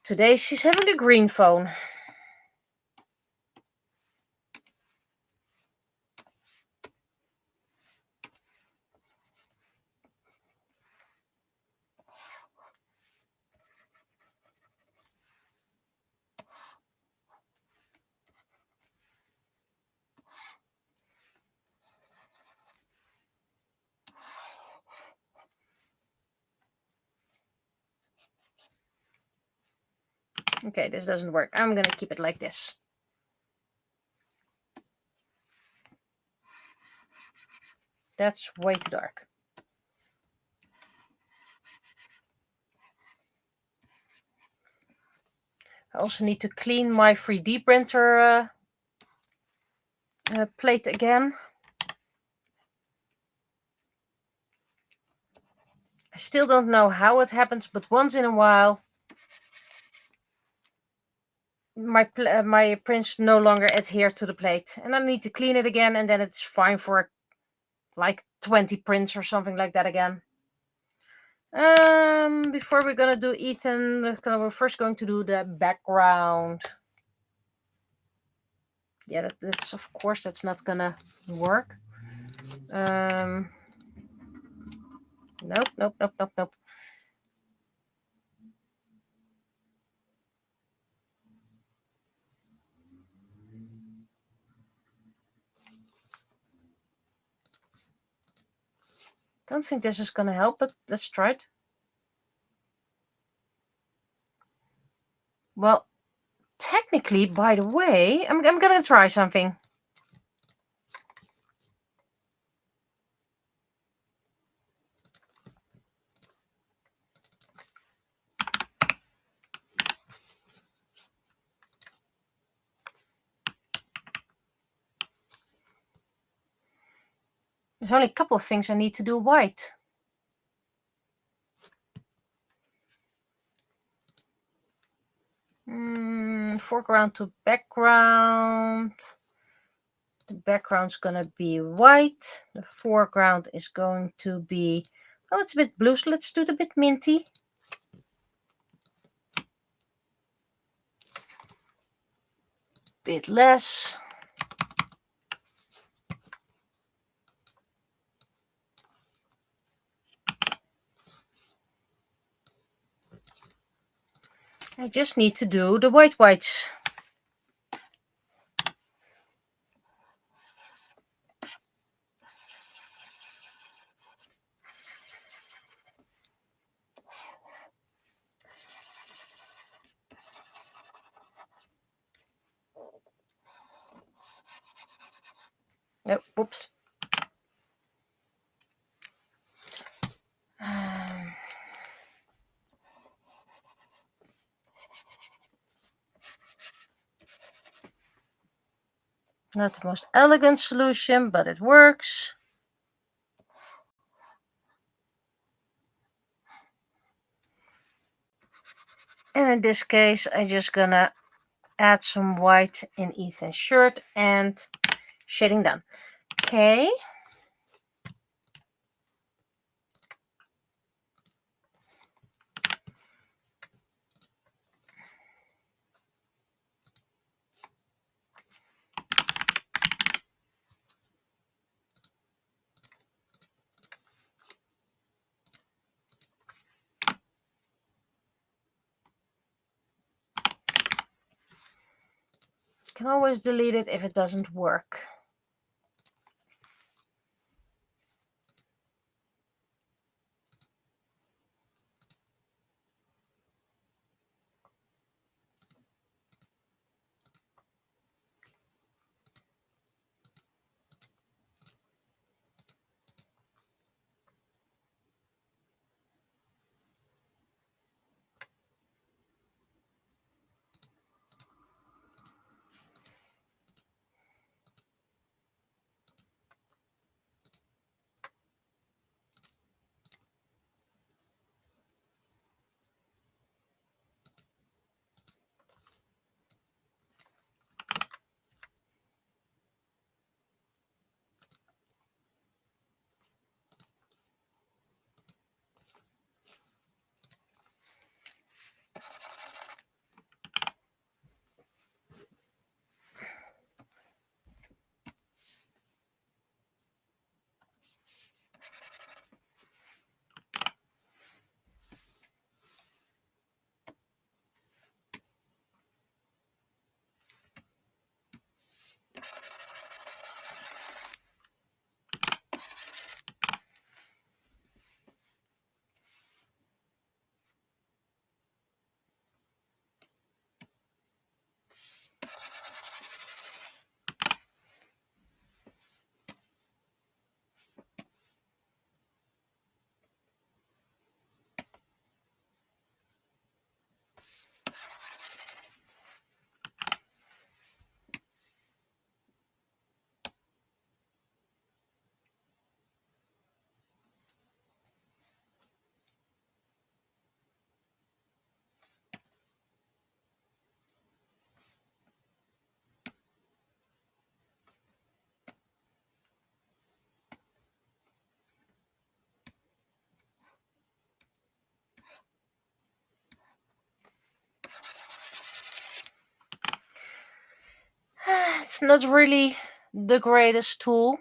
Today she's having the green phone. Okay, this doesn't work. I'm gonna keep it like this. That's way too dark. I also need to clean my 3D printer plate again. I still don't know how it happens, but once in a while my prints no longer adhere to the plate, and I need to clean it again, and then it's fine for like 20 prints or something like that again. Before we're gonna do Ethan, we're first going to do the background. Yeah, that's of course that's not gonna work. Nope. Don't think this is gonna help, but let's try it. Well, technically, by the way, I'm gonna try something. There's only a couple of things I need to do white. Foreground to background. The background's gonna be white. The foreground is going to be, oh, it's a bit blue, so let's do it a bit minty. Bit less. I just need to do the whites. Oh, whoops. Not the most elegant solution, but it works. And in this case, I'm just gonna add some white in Ethan's shirt and shading done. Okay. Can always delete it if it doesn't work. It's not really the greatest tool.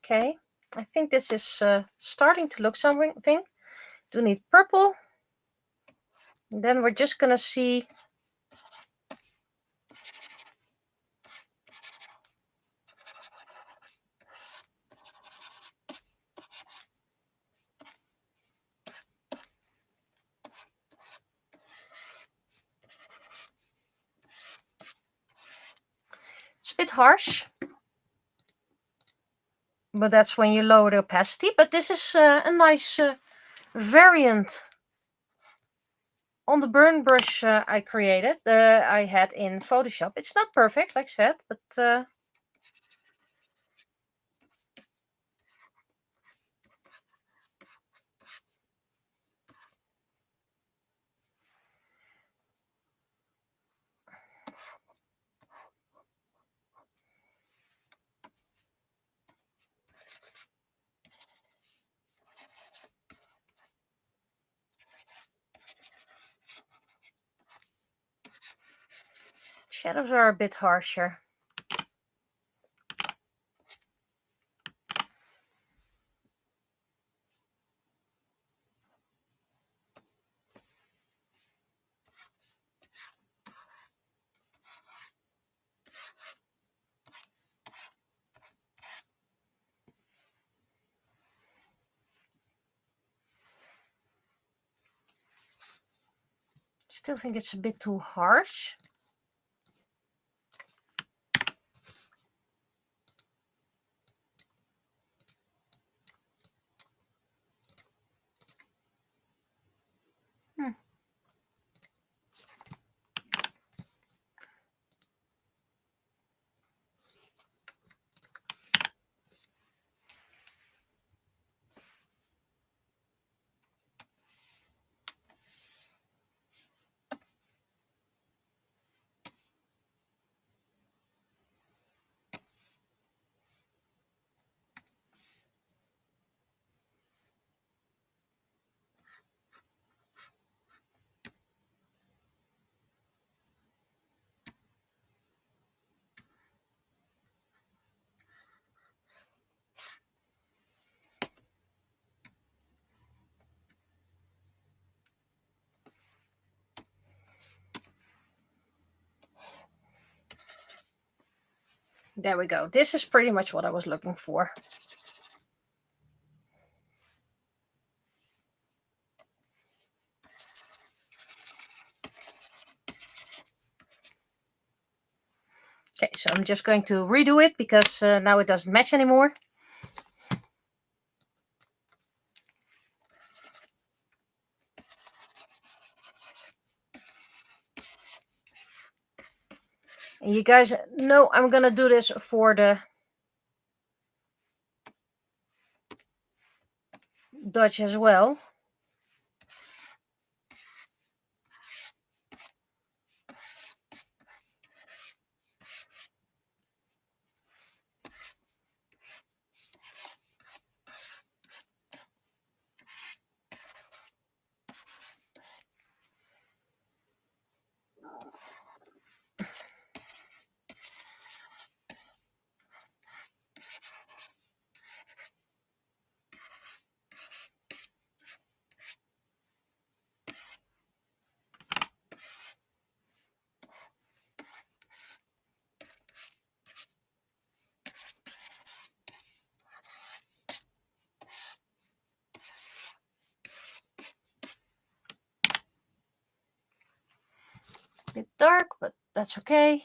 Okay, I think this is starting to look something. Do need purple. And then we're just gonna see. It's a bit harsh, but that's when you lower the opacity. But this is a nice variant on the burn brush I created. I had in Photoshop. It's not perfect, like I said, but shadows are a bit harsher. Still think it's a bit too harsh. There we go. This is pretty much what I was looking for. Okay, so I'm just going to redo it because now it doesn't match anymore. And you guys know I'm gonna do this for the Dutch as well. bit dark, but that's okay.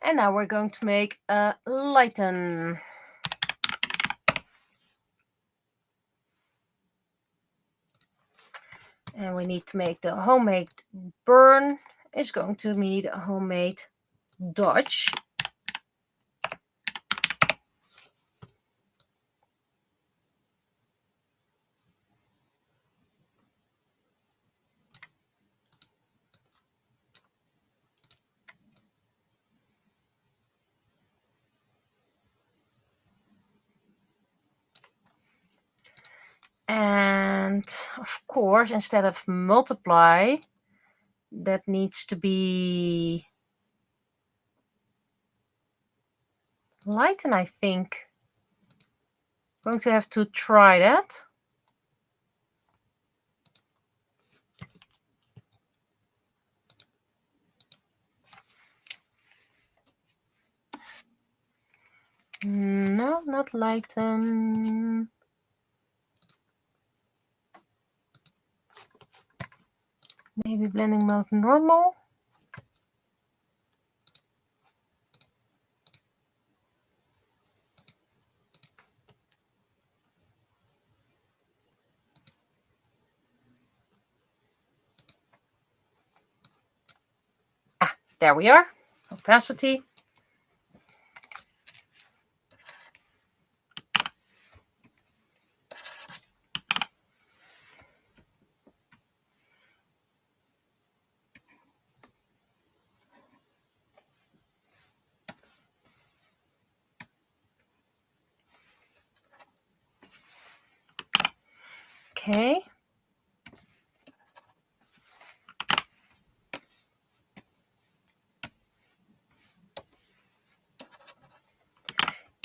And now we're going to make a lighten. And we need to make the homemade burn. Is going to need a homemade dodge. And of course, instead of multiply, that needs to be lighten, I think. Going to have to try that. No, not lighten. Maybe blending mode normal. Ah, there we are. Opacity. Okay.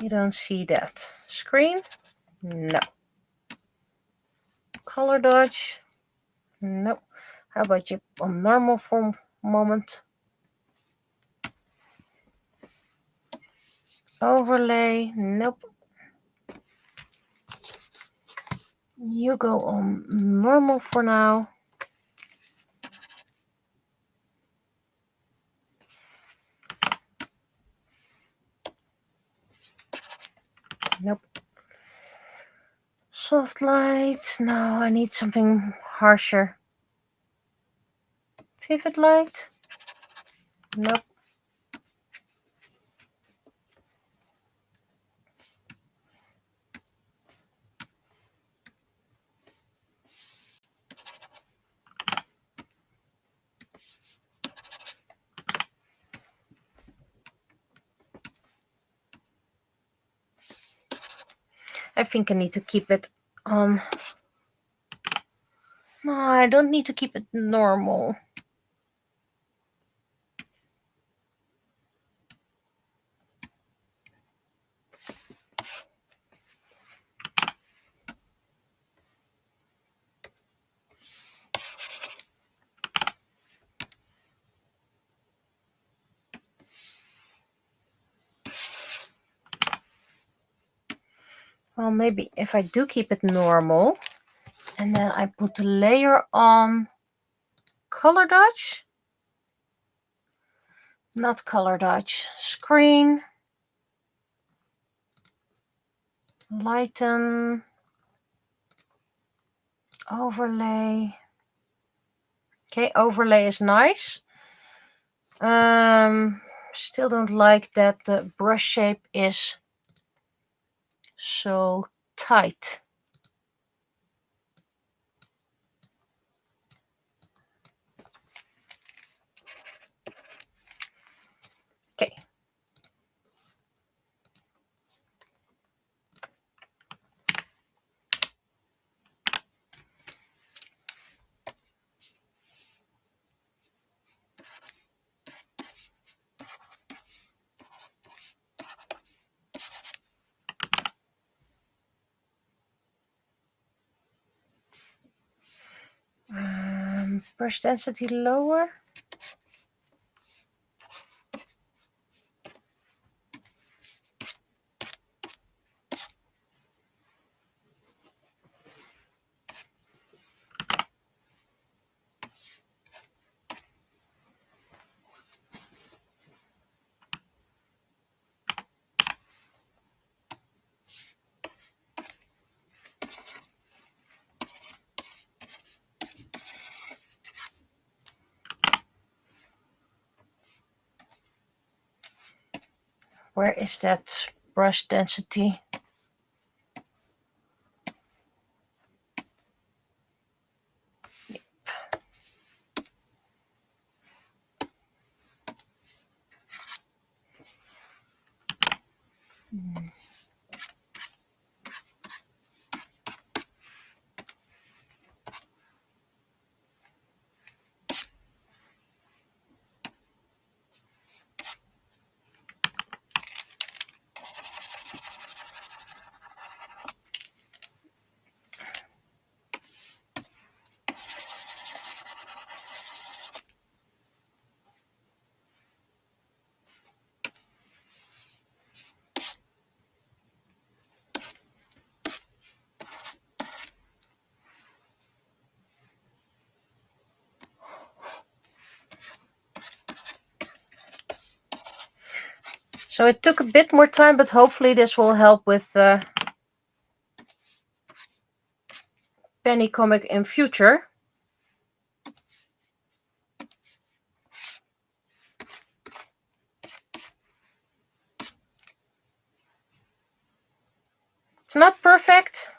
You don't see that screen? No. Color dodge? No. How about you on normal for a moment? Overlay? Nope. You go on normal for now. Nope. Soft light? No, I need something harsher. Vivid light? Nope. I think I need to keep it on. No, I don't need to keep it normal. Well, maybe if I do keep it normal, and then I put the layer on color dodge. Not color dodge. Screen. Lighten. Overlay. Okay, overlay is nice. Still don't like that the brush shape is so tight. Okay. Brush density lower. Where is that brush density? So it took a bit more time, but hopefully this will help with penny comic in future. It's not perfect,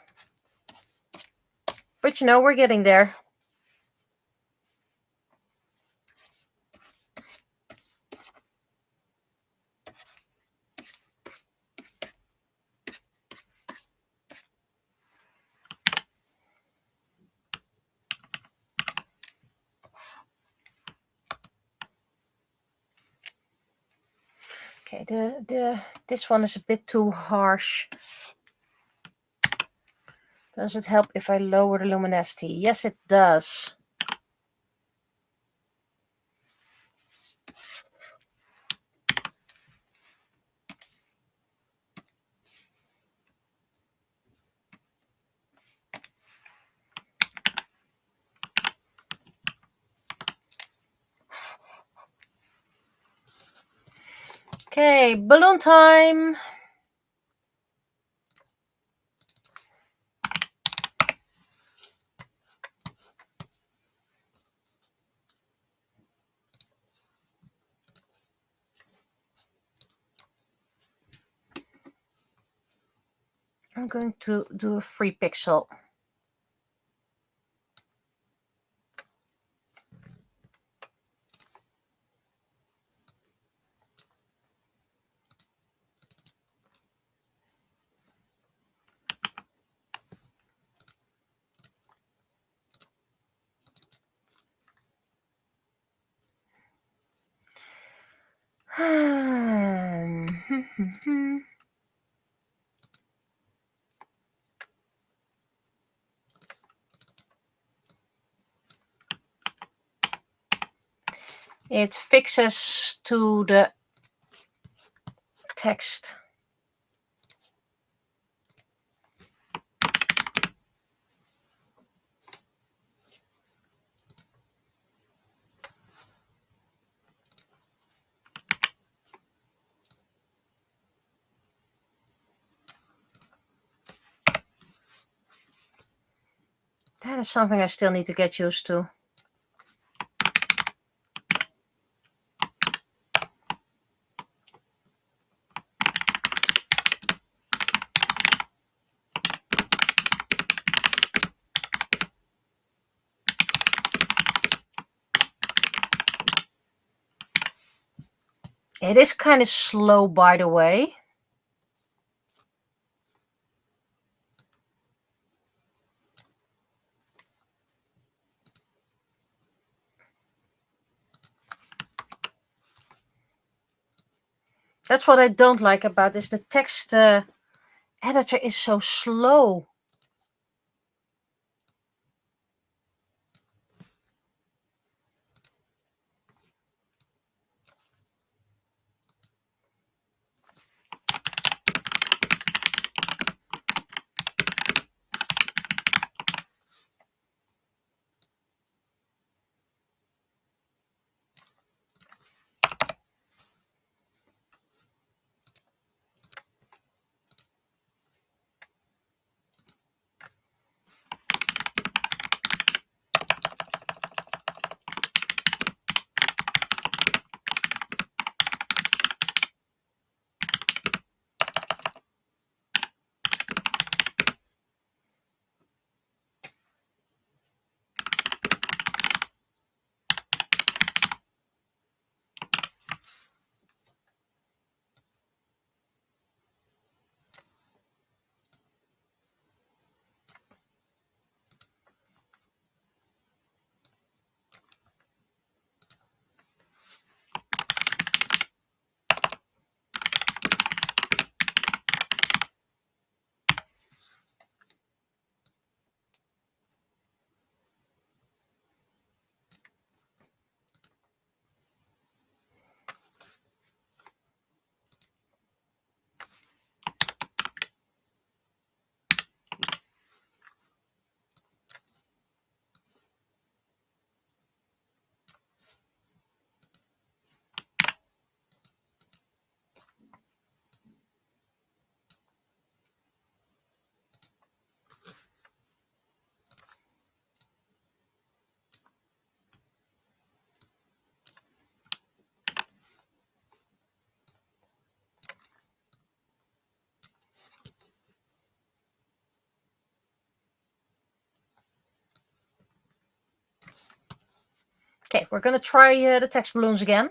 but you know, we're getting there. Okay, this one is a bit too harsh. Does it help if I lower the luminosity? Yes, it does. Okay, balloon time. I'm going to do a 3 pixel. It fixes to the text. That is something I still need to get used to. It is kind of slow, by the way. That's what I don't like about this. The text editor is so slow. Okay, we're going to try the text balloons again.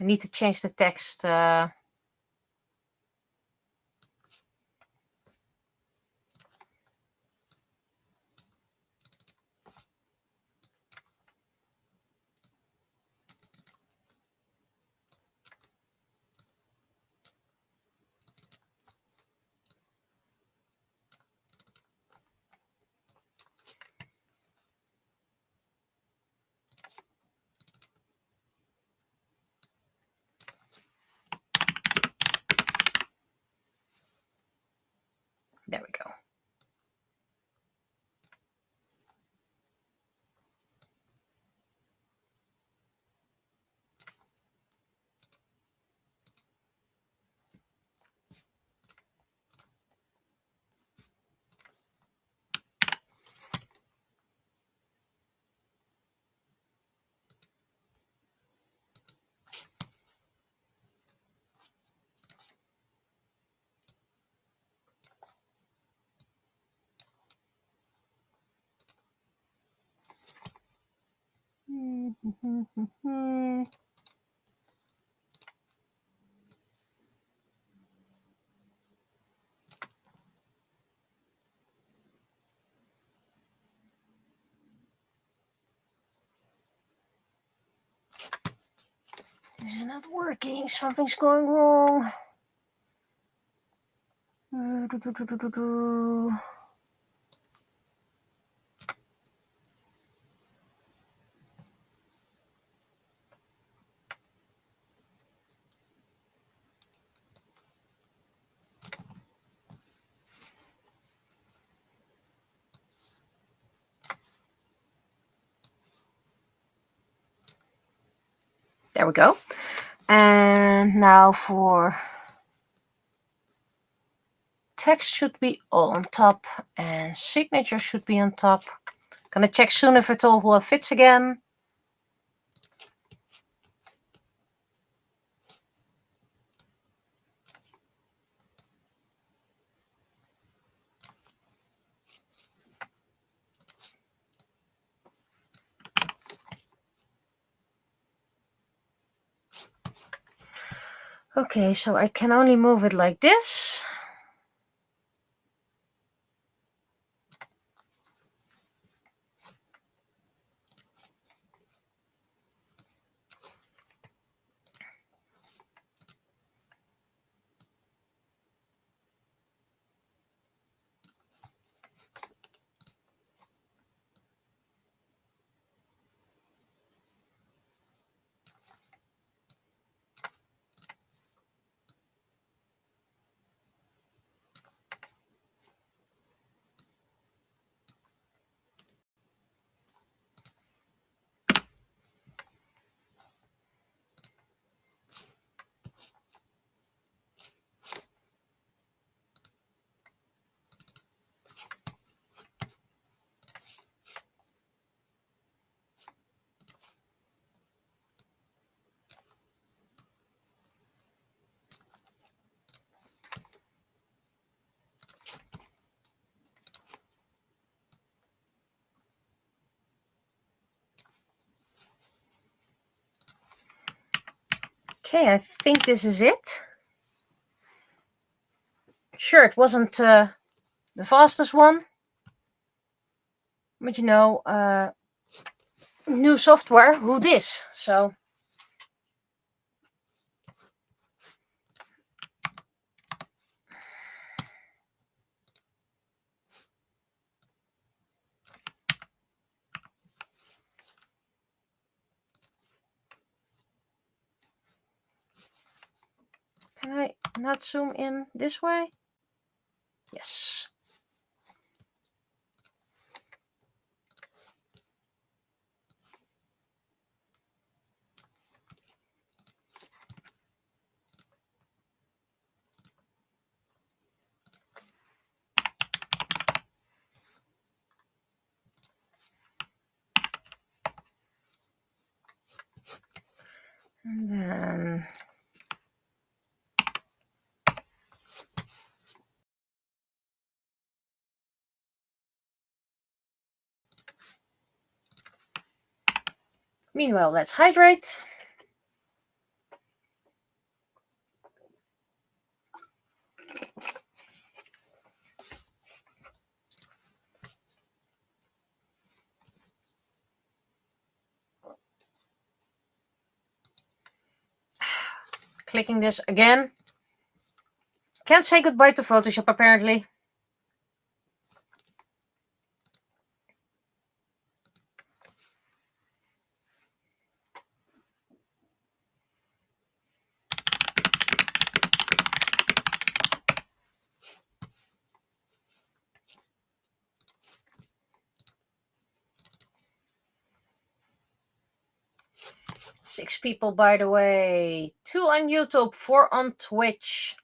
I need to change the text. There we go. This is not working. Something's going wrong. There we go. And now for text should be all on top and signature should be on top. Gonna check soon if it all fits again. Okay, so I can only move it like this. Okay, I think this is it. Sure, it wasn't the fastest one, but you know, new software, who dis? So can I not zoom in this way? Yes. Meanwhile, let's hydrate. Clicking this again. Can't say goodbye to Photoshop apparently. Six people, by the way. 2 on YouTube, 4 on Twitch.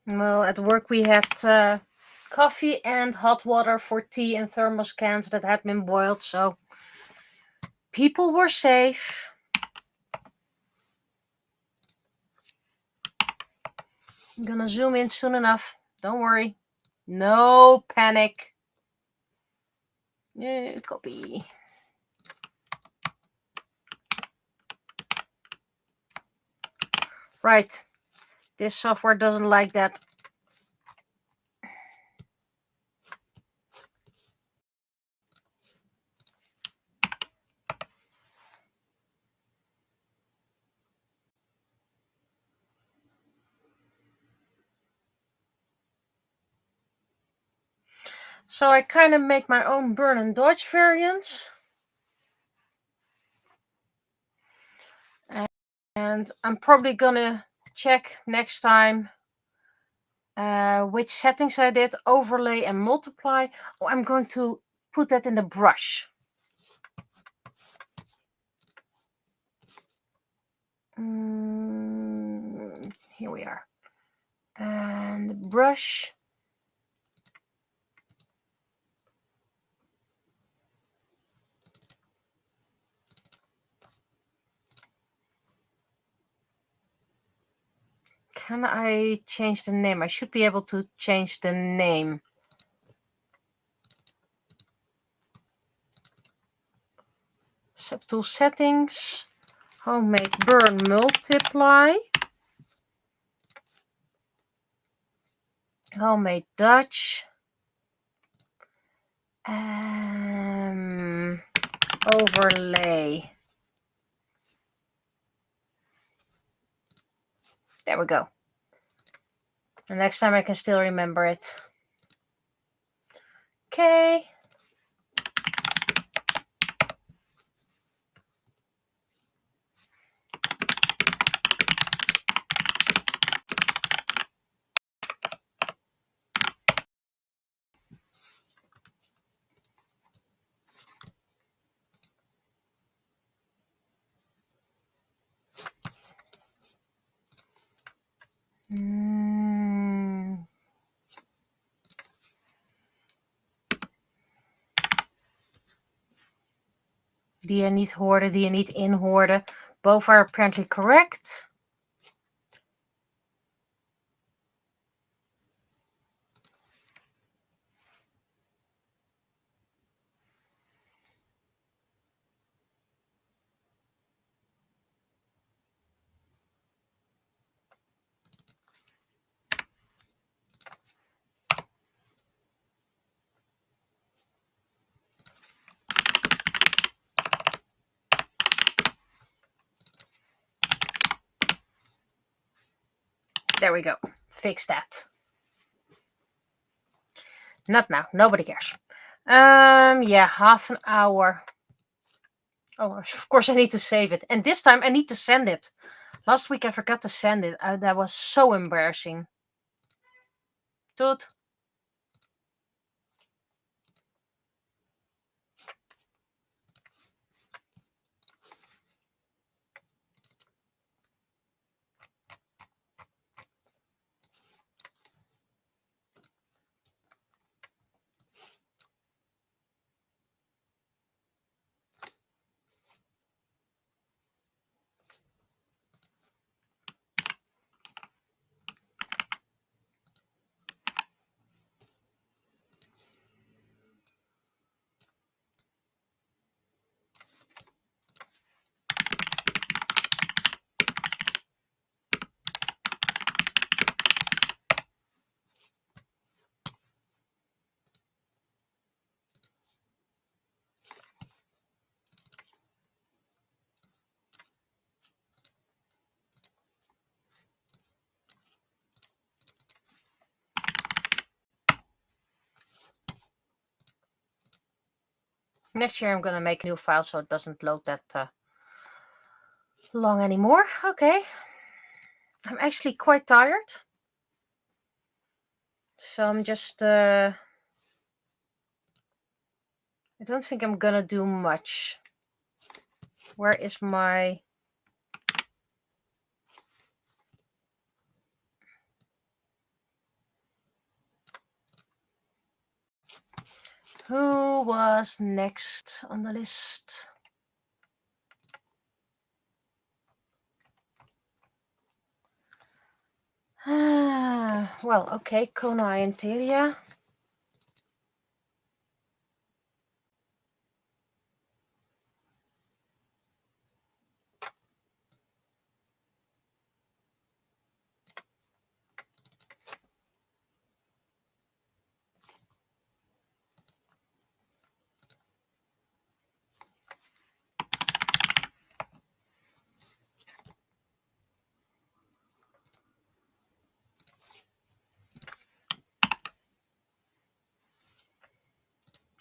Well, at work we had coffee and hot water for tea in thermos cans that had been boiled, so people were safe. I'm gonna zoom in soon enough. Don't worry. No panic. Copy. Right. This software doesn't like that. So I kind of make my own burn and dodge variants. And I'm probably gonna check next time which settings I did, overlay and multiply. Oh, I'm going to put that in the brush. Here we are. And the brush. Can I change the name? I should be able to change the name. Subtool settings. Homemade burn multiply. Homemade Dutch. Overlay. There we go. The next time I can still remember it. Okay. Die je niet hoorde, die je niet in hoorde. Both are apparently correct. There we go. Fix that. Not now. Nobody cares. Yeah, half an hour. Oh, of course I need to save it. And this time I need to send it. Last week I forgot to send it. That was so embarrassing. Toot. Next year I'm going to make a new file so it doesn't load that long anymore. Okay. I'm actually quite tired. So I'm just... I don't think I'm going to do much. Where is my... Who was next on the list? Well, okay, Kona and Teria.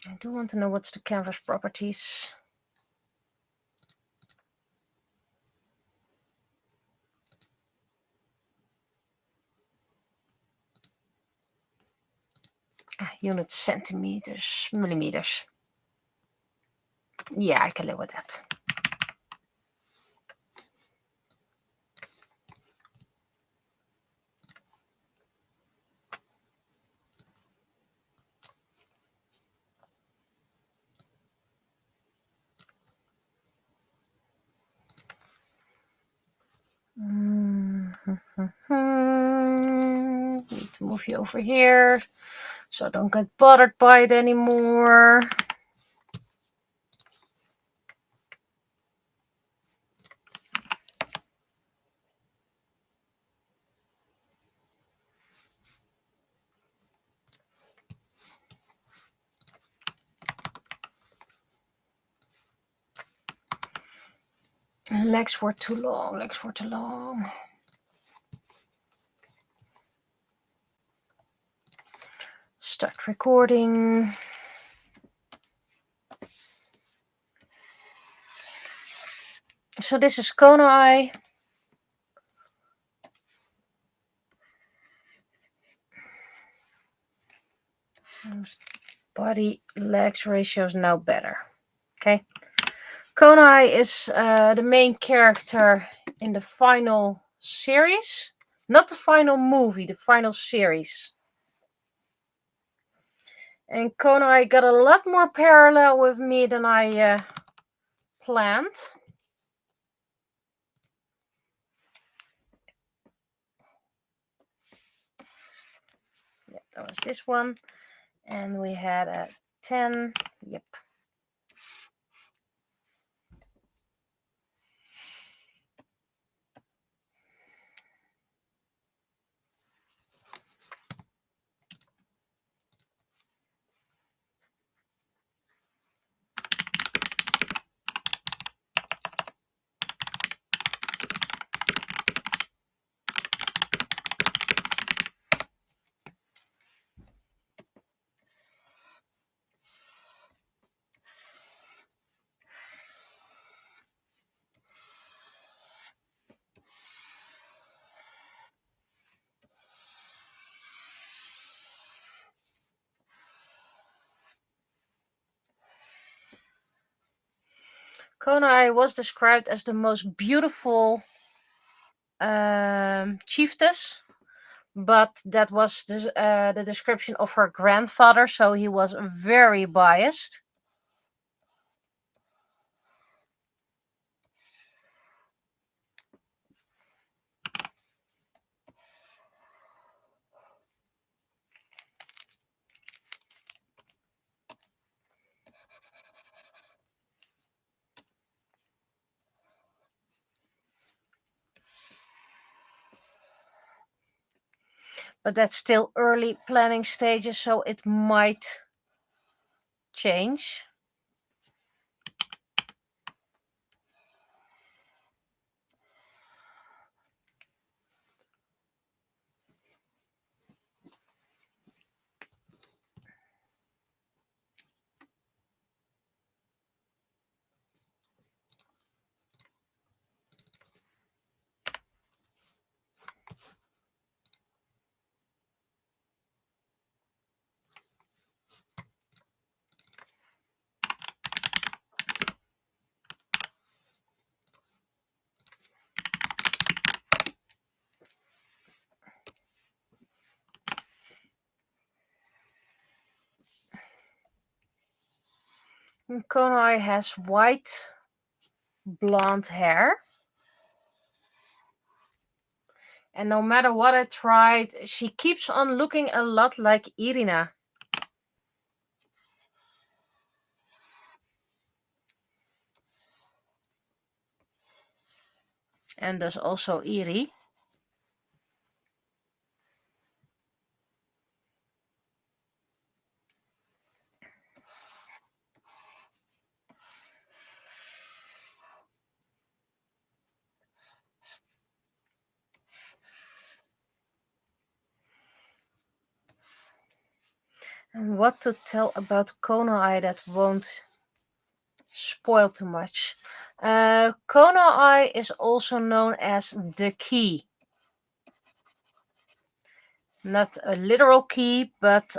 I do want to know what's the canvas properties. Units, centimeters, millimeters. Yeah, I can live with that. Need to move you over here so I don't get bothered by it anymore. Legs were too long. Legs were too long. Start recording. So this is Konai. Body legs ratio is now better. Okay. Konai is the main character in the final series. Not the final movie, the final series. And Konai got a lot more parallel with me than I planned. Yeah, that was this one. And we had a 10. Yep. Konai was described as the most beautiful chiefess, but that was the description of her grandfather, so he was very biased. But that's still early planning stages, so it might change. Konai has white blonde hair. And no matter what I tried, she keeps on looking a lot like Irina. And there's also Iri. And what to tell about Konai that won't spoil too much. Konai is also known as the key. Not a literal key, but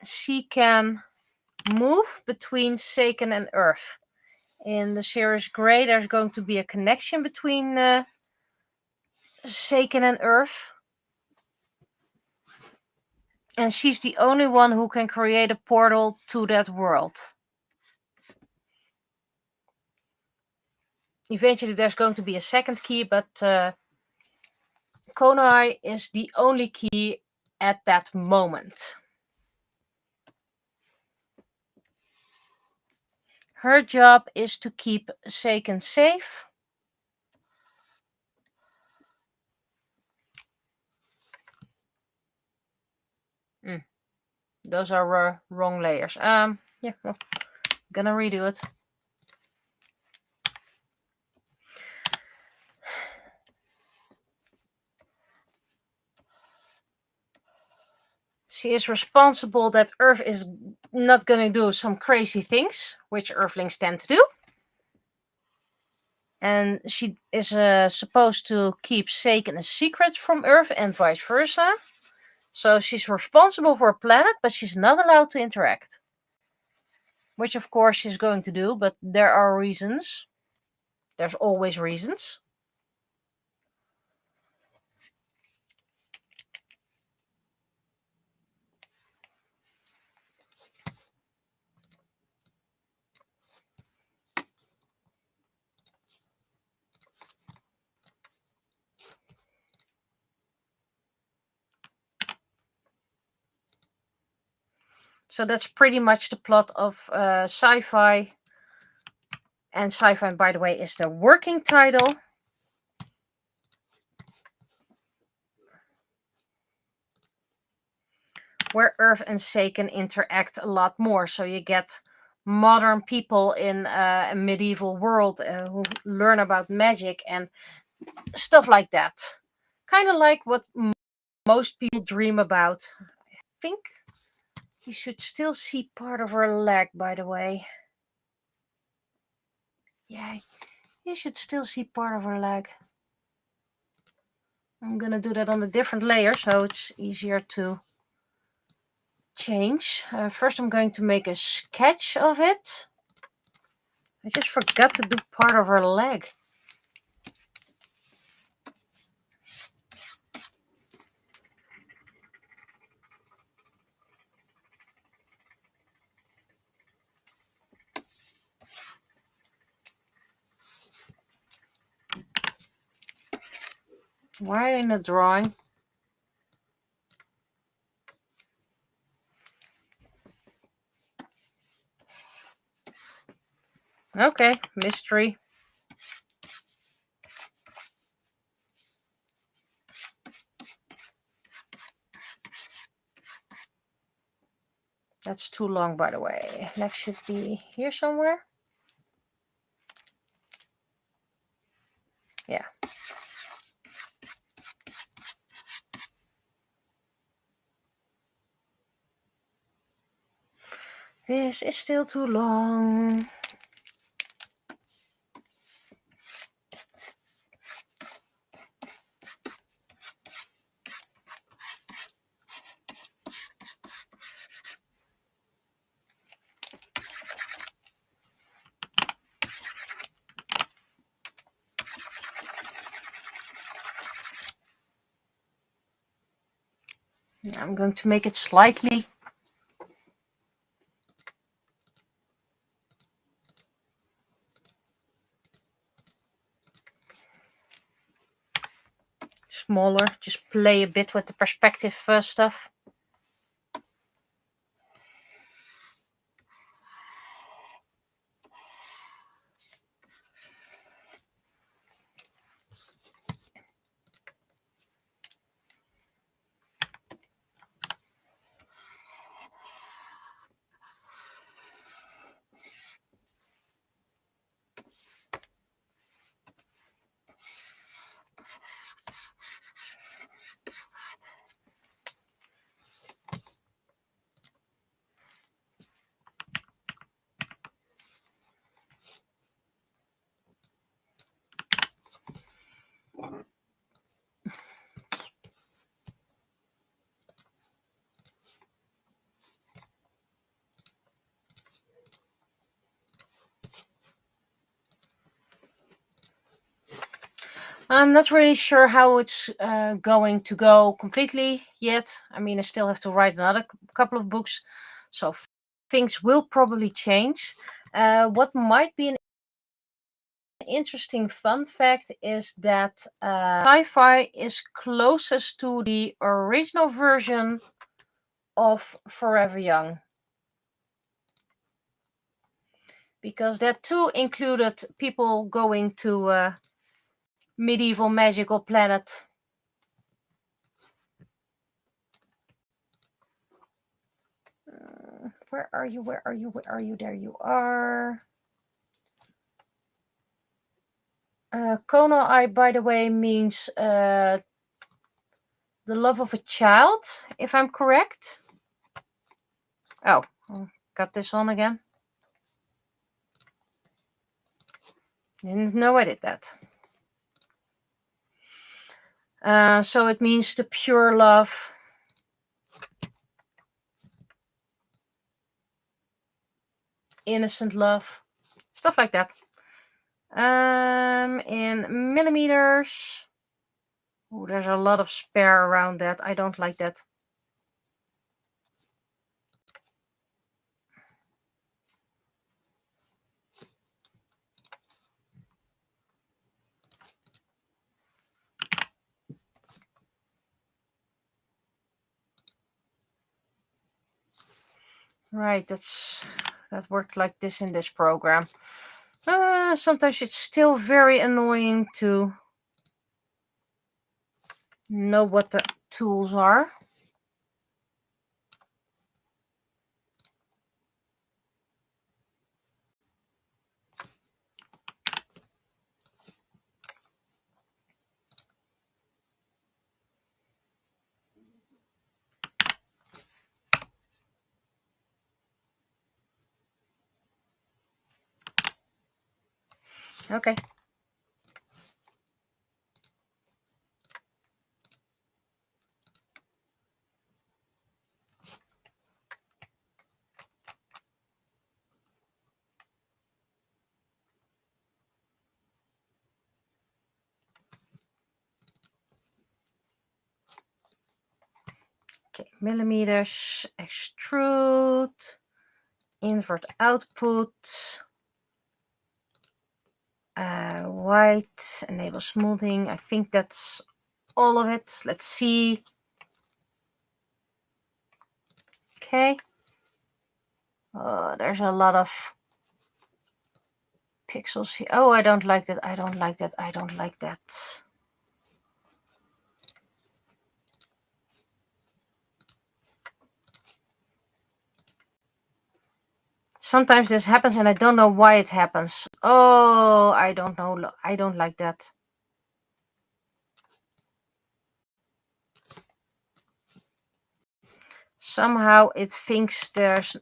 she can move between Seiken and Earth. In the series Grey, there's going to be a connection between Seiken and Earth. And she's the only one who can create a portal to that world. Eventually there's going to be a second key, but Konai is the only key at that moment. Her job is to keep Seiken safe. Those are wrong layers. Yeah, well, gonna redo it. She is responsible that Earth is not gonna do some crazy things, which Earthlings tend to do. And she is supposed to keep Satan a secret from Earth and vice versa. So she's responsible for a planet, but she's not allowed to interact. Which of course she's going to do, but there are reasons. There's always reasons. So that's pretty much the plot of Sci-Fi. And Sci-Fi, by the way, is the working title. Where Earth and Satan interact a lot more. So you get modern people in a medieval world who learn about magic and stuff like that. Kind of like what most people dream about. I think you should still see part of her leg, by the way. Yeah, you should still see part of her leg. I'm gonna do that on a different layer so it's easier to change. First I'm going to make a sketch of it. I just forgot to do part of her leg. Why in the drawing? Okay, mystery. That's too long, by the way. That should be here somewhere. Yeah. This is still too long. I'm going to make it slightly smaller. Just play a bit with the perspective stuff. I'm not really sure how it's going to go completely yet. I mean, I still have to write another couple of books, so things will probably change. What might be an interesting fun fact is that Sci-Fi is closest to the original version of Forever Young. Because that too included people going to a medieval magical planet. Where are you? Where are you? Where are you? There you are. Kono eye, by the way, means the love of a child, if I'm correct. Oh, got this on again. Didn't know I did that. So it means the pure love. Innocent love. Stuff like that. In millimeters. Oh, there's a lot of spare around that. I don't like that. Right, that worked like this in this program. Sometimes it's still very annoying to know what the tools are. Okay. Okay, millimeters, extrude, invert output, white, enable smoothing. I think that's all of it. Let's see. Okay. There's a lot of pixels here. Oh, I don't like that. I don't like that. I don't like that. Sometimes this happens and I don't know why it happens. Oh, I don't know. I don't like that. Somehow it thinks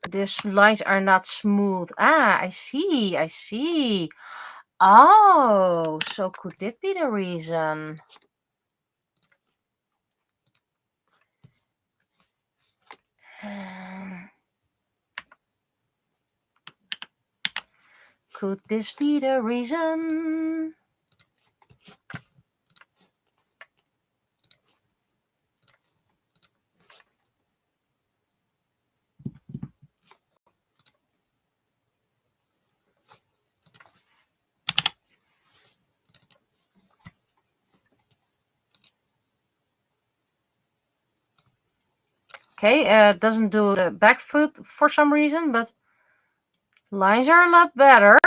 these lines are not smooth. Ah, I see. I see. Oh, so could that be the reason? Could this be the reason? Okay, doesn't do the back foot for some reason, but lines are a lot better.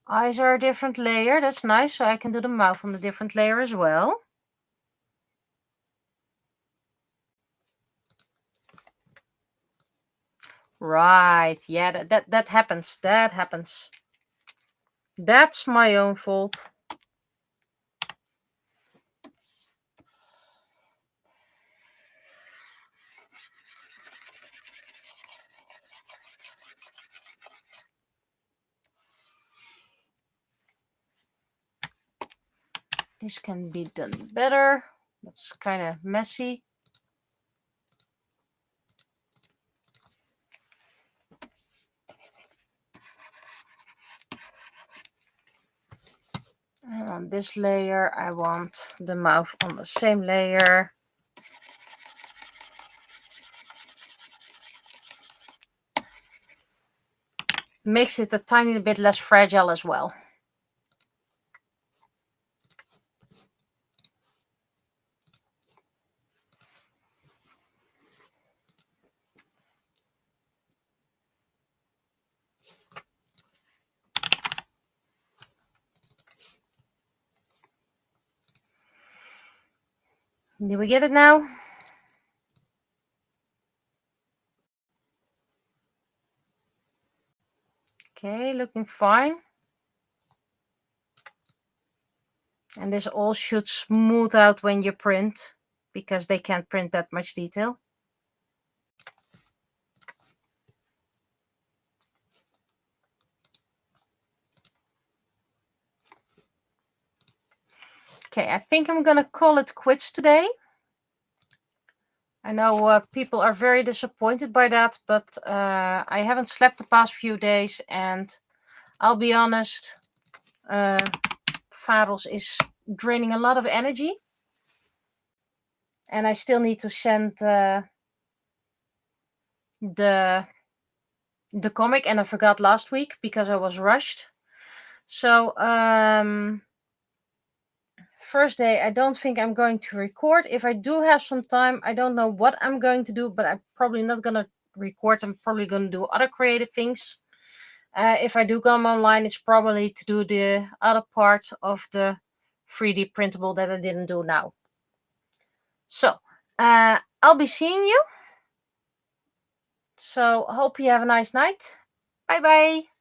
Eyes are a different layer. That's nice, so I can do the mouth on a different layer as well. Right, yeah, that happens. That happens. That's my own fault. This can be done better. That's kind of messy. And on this layer, I want the mouth on the same layer. Makes it a tiny bit less fragile as well. Do we get it now? Okay, looking fine. And this all should smooth out when you print, because they can't print that much detail. Okay, I think I'm gonna call it quits today. I know people are very disappointed by that, but I haven't slept the past few days, and I'll be honest, Faros is draining a lot of energy, and I still need to send the comic, and I forgot last week because I was rushed. So first day, I don't think I'm going to record. If I do have some time, I don't know what I'm going to do, but I'm probably not gonna record. I'm probably gonna do other creative things. If I do come online, it's probably to do the other part of the 3D printable that I didn't do now. So I'll be seeing you. So hope you have a nice night. Bye bye.